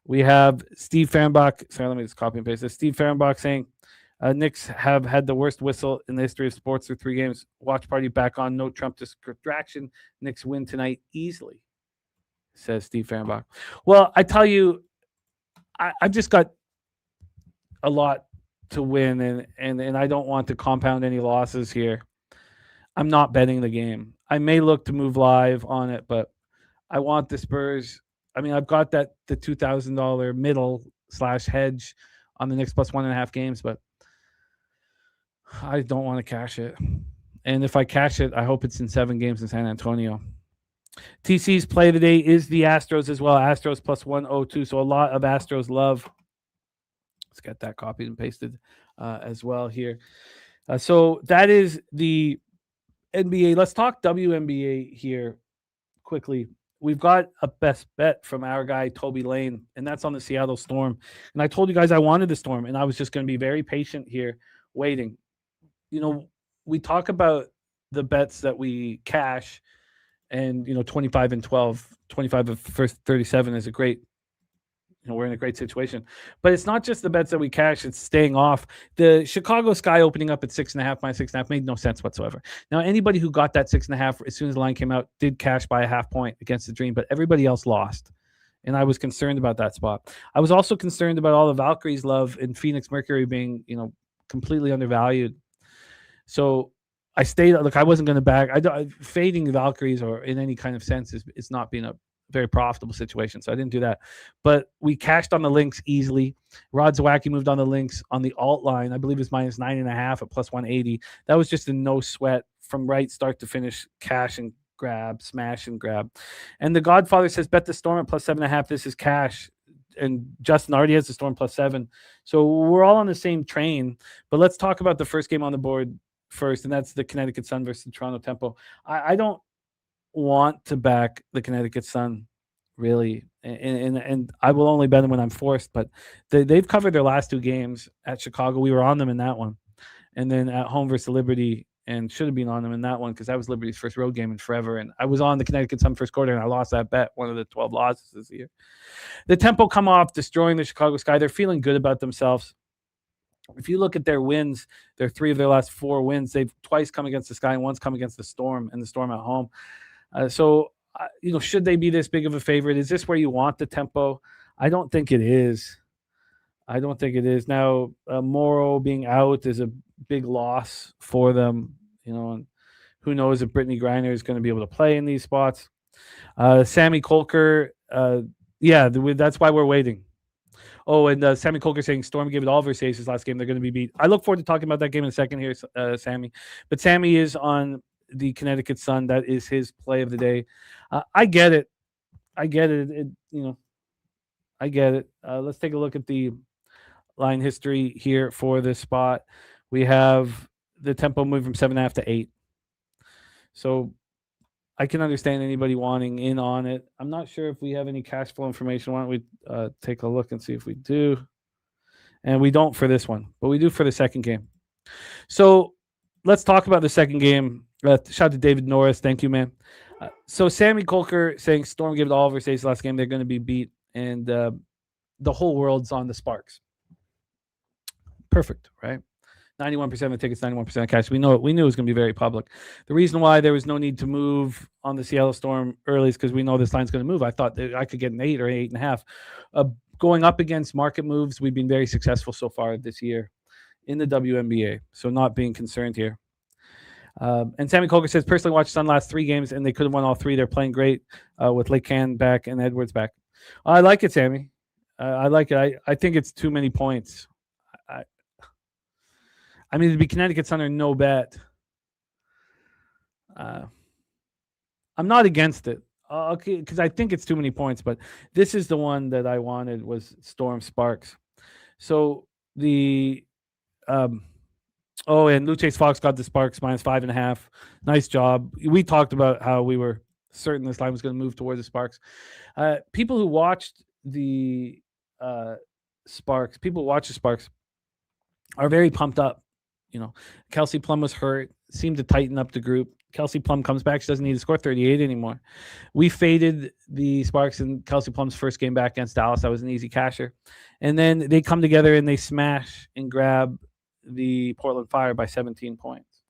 We have Steve Fehrenbach. Sorry, let me just copy and paste this. Steve Fehrenbach saying, Knicks have had the worst whistle in the history of sports through 3 games. Watch party back on. No Trump distraction. Knicks win tonight easily, says Steve Fehrenbach. Well, I tell you, I've just got a lot to win, and I don't want to compound any losses here. I'm not betting the game. I may look to move live on it, but I want the Spurs. I mean, I've got the $2,000 middle/hedge on the Knicks plus 1.5 games, but I don't want to cash it. And if I cash it, I hope it's in 7 games in San Antonio. TC's play today is the Astros as well. Astros plus 102. So a lot of Astros love. Let's get that copied and pasted as well here. So that is the NBA. Let's talk WNBA here quickly. We've got a best bet from our guy, Toby Lane, and that's on the Seattle Storm. And I told you guys I wanted the Storm, and I was just going to be very patient here, waiting. We talk about the bets that we cash, and 25 and 12, 25 of the first 37 is a great, we're in a great situation. But it's not just the bets that we cash, it's staying off. The Chicago Sky opening up at 6.5 minus 6.5 made no sense whatsoever. Now, anybody who got that 6.5 as soon as the line came out did cash by a half point against the Dream, but everybody else lost. And I was concerned about that spot. I was also concerned about all the Valkyries love and Phoenix Mercury being, completely undervalued. So I stayed. Look, I wasn't going to back. Fading the Valkyries or in any kind of sense is not being a very profitable situation. So I didn't do that. But we cashed on the links easily. Rod Zawacki moved on the links on the alt line. I believe it's minus 9.5 at plus 180. That was just a no sweat from right start to finish. Cash and grab, smash and grab. And the Godfather says bet the Storm at plus 7.5. This is cash. And Justin already has the Storm plus 7. So we're all on the same train. But let's talk about the first game on the board first, and that's the Connecticut Sun versus the Toronto Tempo. I don't want to back the Connecticut Sun, really, and I will only bet them when I'm forced. But they've covered their last 2 games at Chicago. We were on them in that one, and then at home versus Liberty, and should have been on them in that one because that was Liberty's first road game in forever. And I was on the Connecticut Sun first quarter, and I lost that bet, one of the 12 losses this year. The Tempo come off destroying the Chicago Sky. They're feeling good about themselves. If you look at their wins, they're 3 of their last 4 wins. They've twice come against the Sky and once come against the Storm, and the Storm at home. Should they be this big of a favorite? Is this where you want the Tempo? I don't think it is. Now, Morrow being out is a big loss for them, and who knows if Brittany Griner is going to be able to play in these spots. Sammy Kolker, that's why we're waiting. Oh, and Sammy Kolker saying Storm gave it all versus Aces last game. They're going to be beat. I look forward to talking about that game in a second here, Sammy. But Sammy is on the Connecticut Sun. That is his play of the day. I get it. I get it. Let's take a look at the line history here for this spot. We have the Tempo move from 7.5 to 8. So I can understand anybody wanting in on it. I'm not sure if we have any cash flow information. Why don't we take a look and see if we do? And we don't for this one, but we do for the second game. So let's talk about the second game. Shout out to David Norris. Thank you, man. So Sammy Kolker saying Storm gave it all versus last game. They're going to be beat. And the whole world's on the Sparks. Perfect, right? 91% of the tickets, 91% of cash. We knew it was going to be very public. The reason why there was no need to move on the Seattle Storm early is because we know this line's going to move. I thought that I could get an 8 or 8.5. Going up against market moves, we've been very successful so far this year in the WNBA. So not being concerned here. And Sammy Kolker says, personally watched Sun last 3 games, and they could have won all 3. They're playing great with Lake Can back and Edwards back. I like it, Sammy. I like it. I think it's too many points. I mean, to be Connecticut Sun or no bet. I'm not against it, okay, because I think it's too many points. But this is the one that I wanted was Storm Sparks. So the Oh, and Luchace Fox got the Sparks -5.5. Nice job. We talked about how we were certain this line was going to move towards the Sparks. People who watched the Sparks, are very pumped up. Kelsey Plum was hurt, seemed to tighten up the group. Kelsey Plum comes back. She doesn't need to score 38 anymore. We faded the Sparks in Kelsey Plum's first game back against Dallas. That was an easy casher. And then they come together and they smash and grab the Portland Fire by 17 points.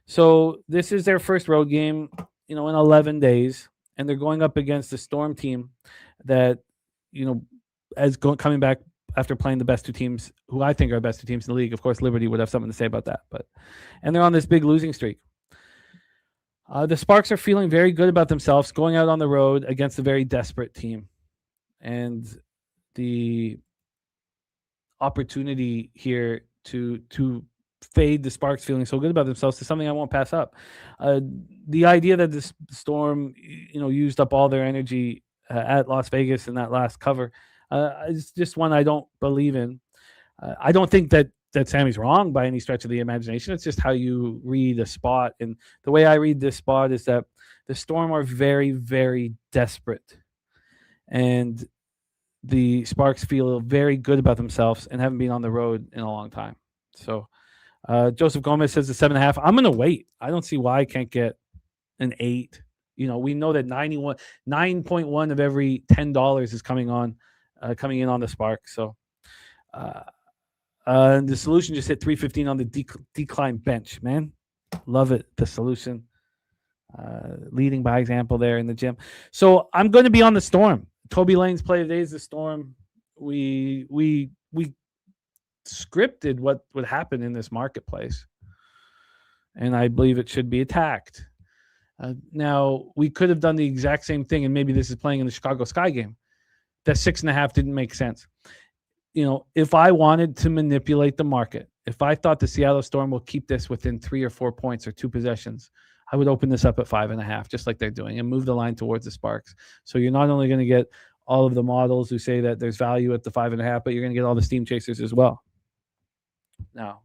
So this is their first road game, in 11 days. And they're going up against the Storm team that, coming back after playing the best two teams, who I think are the best two teams in the league. Of course, Liberty would have something to say about that. And they're on this big losing streak. The Sparks are feeling very good about themselves going out on the road against a very desperate team. And the opportunity here to fade the Sparks feeling so good about themselves is something I won't pass up. The idea that the Storm, used up all their energy at Las Vegas in that last cover is just one I don't believe in. I don't think that Sammy's wrong by any stretch of the imagination. It's just how you read a spot. And the way I read this spot is that the Storm are very, very desperate. And the Sparks feel very good about themselves and haven't been on the road in a long time. So Joseph Gomez says the 7.5. I'm going to wait. I don't see why I can't get an 8. We know that 9.1 of every $10 is coming in on the Sparks. So the Solution just hit 315 on the decline bench, man. Love it. The Solution leading by example there in the gym. So I'm going to be on the Storm. Toby Lane's play of the day is the Storm. We scripted what would happen in this marketplace, and I believe it should be attacked. Now, we could have done the exact same thing, and maybe this is playing in the Chicago Sky game. That 6.5 didn't make sense. If I wanted to manipulate the market, if I thought the Seattle Storm will keep this within 3 or 4 points or 2 possessions, I would open this up at 5.5, just like they're doing, and move the line towards the Sparks. So you're not only going to get all of the models who say that there's value at the 5.5, but you're going to get all the steam chasers as well. Now,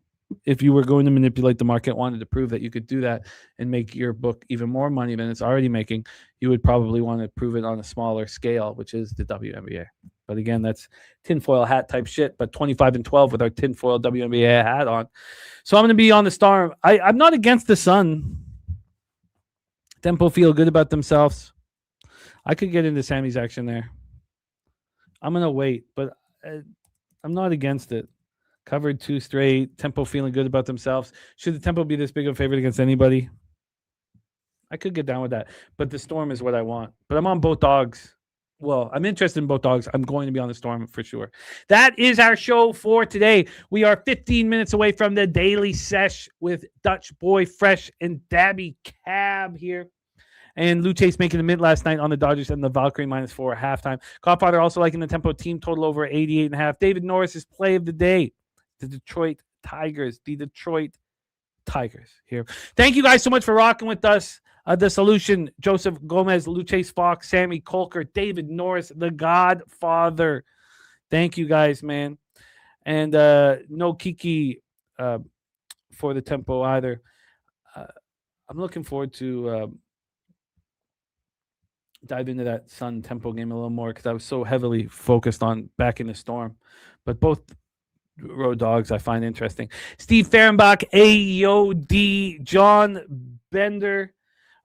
if you were going to manipulate the market, wanted to prove that you could do that and make your book even more money than it's already making, you would probably want to prove it on a smaller scale, which is the WNBA. But again, that's tinfoil hat type shit, but 25-12 with our tinfoil WNBA hat on. So I'm going to be on the Storm. I'm not against the Sun. Tempo feel good about themselves. I could get into Sammy's action there. I'm going to wait, but I'm not against it. Covered 2 straight. Tempo feeling good about themselves. Should the Tempo be this big of a favorite against anybody? I could get down with that. But the Storm is what I want. But I'm on both dogs. Well, I'm interested in both dogs. I'm going to be on the Storm for sure. That is our show for today. We are 15 minutes away from the Daily Sesh with Dutch Boy Fresh and Dabby Cab here. And Lou Chase making the mid last night on the Dodgers and the Valkyrie -4 at halftime. Godfather also liking the Tempo team total over 88.5. David Norris's play of the day. The Detroit Tigers here. Thank you guys so much for rocking with us. The Solution, Joseph Gomez, Luchace Fox, Sammy Colker, David Norris, the Godfather. Thank you guys, man. And no Kiki for the Tempo either. I'm looking forward to dive into that Sun Tempo game a little more because I was so heavily focused on backing the Storm. But both road dogs I find interesting. Steve Fehrenbach, AOD, John Bender,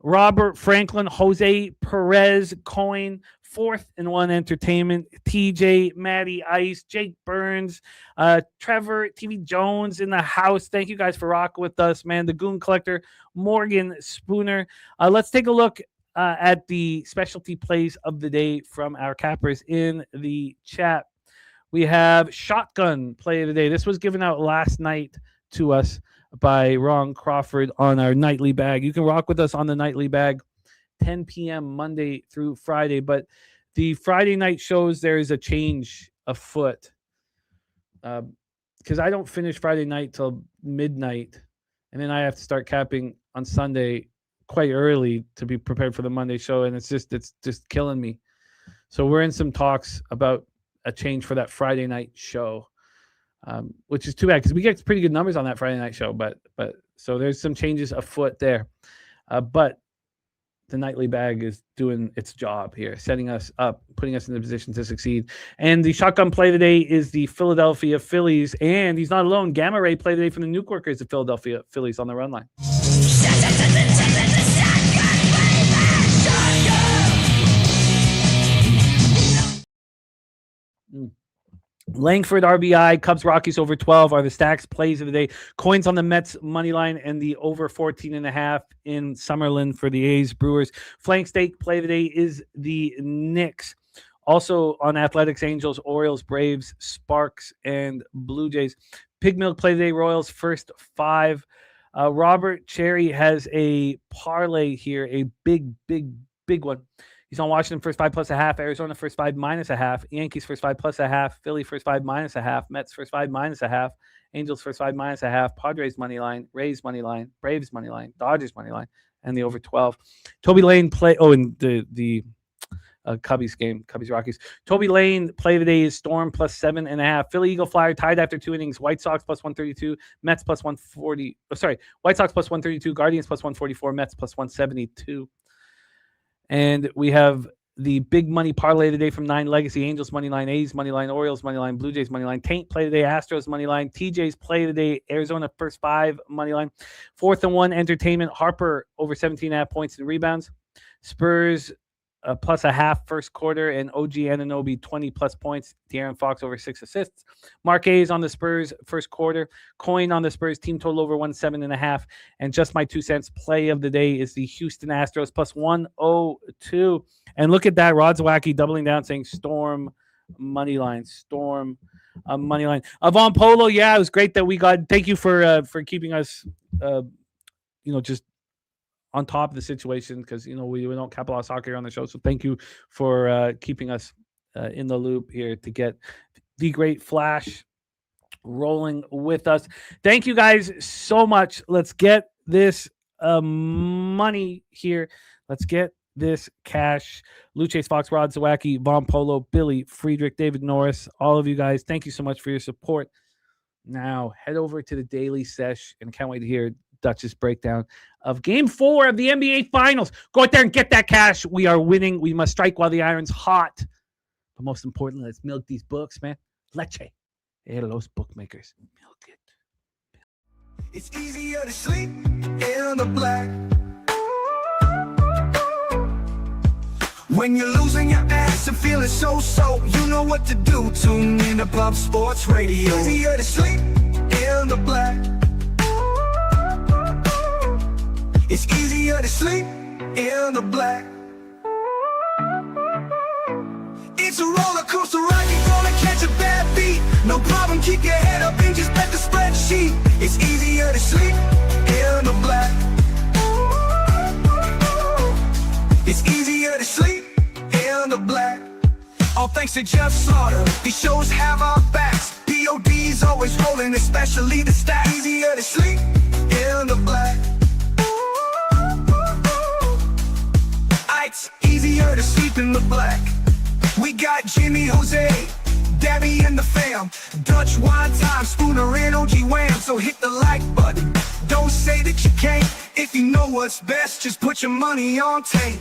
Robert Franklin, Jose Perez, Coin, 4th and 1 Entertainment, TJ, Matty Ice, Jake Burns, Trevor, TV Jones in the house. Thank you guys for rocking with us, man. The Goon Collector, Morgan Spooner. Let's take a look at the specialty plays of the day from our cappers in the chat. We have Shotgun play of the day. This was given out last night to us by Ron Crawford on our nightly bag. You can rock with us on the nightly bag 10 p.m. Monday through Friday. But the Friday night shows there is a change afoot because I don't finish Friday night till midnight. And then I have to start capping on Sunday quite early to be prepared for the Monday show. And it's just killing me. So we're in some talks about a change for that Friday night show. which is too bad because we get pretty good numbers on that Friday night show. But so there's some changes afoot there. But the nightly bag is doing its job here, setting us up, putting us in the position to succeed. And the shotgun play today is the Philadelphia Phillies. And he's not alone. Gamma Ray play today from the Nuke Workers, the Philadelphia Phillies on the run line. Langford RBI, Cubs Rockies over 12 are the stacks plays of the day. Coins on the Mets money line and the over 14.5 in Summerlin for the A's Brewers. Flank stake play of the day is the Knicks. Also on Athletics, Angels, Orioles, Braves, Sparks, and Blue Jays. Pig Milk play of the day, Royals first 5. Robert Cherry has a parlay here, a big one. He's on Washington first 5 plus a half, Arizona first 5 minus a half, Yankees first 5 plus a half, Philly first 5 minus a half, Mets first 5 minus a half, Angels first 5 minus a half, Padres money line, Rays money line, Braves money line, Dodgers money line, and the over 12. Toby Lane play. Oh, and the Cubbies game, Cubbies Rockies. Toby Lane play of the day is Storm plus 7.5. Philly Eagle Flyer tied after 2 innings. White Sox plus 132. Mets plus 140. Oh, sorry, White Sox plus 132. Guardians plus 144. Mets plus 172. And we have the big money parlay today from 9 Legacy. Angels money line, A's money line, Orioles money line, Blue Jays money line. Taint play today, Astros money line. TJ's play today, Arizona first 5 money line. 4th and 1 Entertainment, Harper over 17.5 points and rebounds. Spurs plus a half first quarter, and OG Anunoby 20 plus points. De'Aaron Fox over 6 assists. Marquez on the Spurs first quarter. Coin on the Spurs team total over 107.5. And just my 2 cents play of the day is the Houston Astros plus 102. And look at that, Rod's Wacky doubling down, saying Storm money line. Storm money line. Von Polo, yeah, it was great that we got. Thank you for keeping us, just on top of the situation, because we don't capitalize soccer on the show. So thank you for keeping us in the loop here to get the great Flash rolling with us. Thank you guys so much. Let's get this money here. Let's get this cash. Luce, Fox, Rod, Zawacki, Von Polo, Billy, Friedrich, David Norris, all of you guys, thank you so much for your support. Now head over to the Daily Sesh, and I can't wait to hear Dutch's breakdown of Game 4 of the NBA Finals. Go out there and get that cash. We are winning. We must strike while the iron's hot. But most importantly, let's milk these books, man. Leche. Los bookmakers. Milk it. It's easier to sleep in the black when you're losing your ass and feeling so. You know what to do. Tune in to Pub Sports Radio. Easier to sleep in the black. It's easier to sleep in the black. It's a roller coaster ride, you're gonna catch a bad beat. No problem, keep your head up and just bet the spreadsheet. It's easier to sleep in the black. It's easier to sleep in the black. All thanks to Jeff Slaughter, these shows have our backs. POD's always rolling, especially the stats. Easier to sleep in the black. It's easier to sleep in the black. We got Jimmy, Jose, Debbie, and the fam. Dutch wine time, Spooner, and OG Wham. So hit the like button. Don't say that you can't. If you know what's best, just put your money on tape.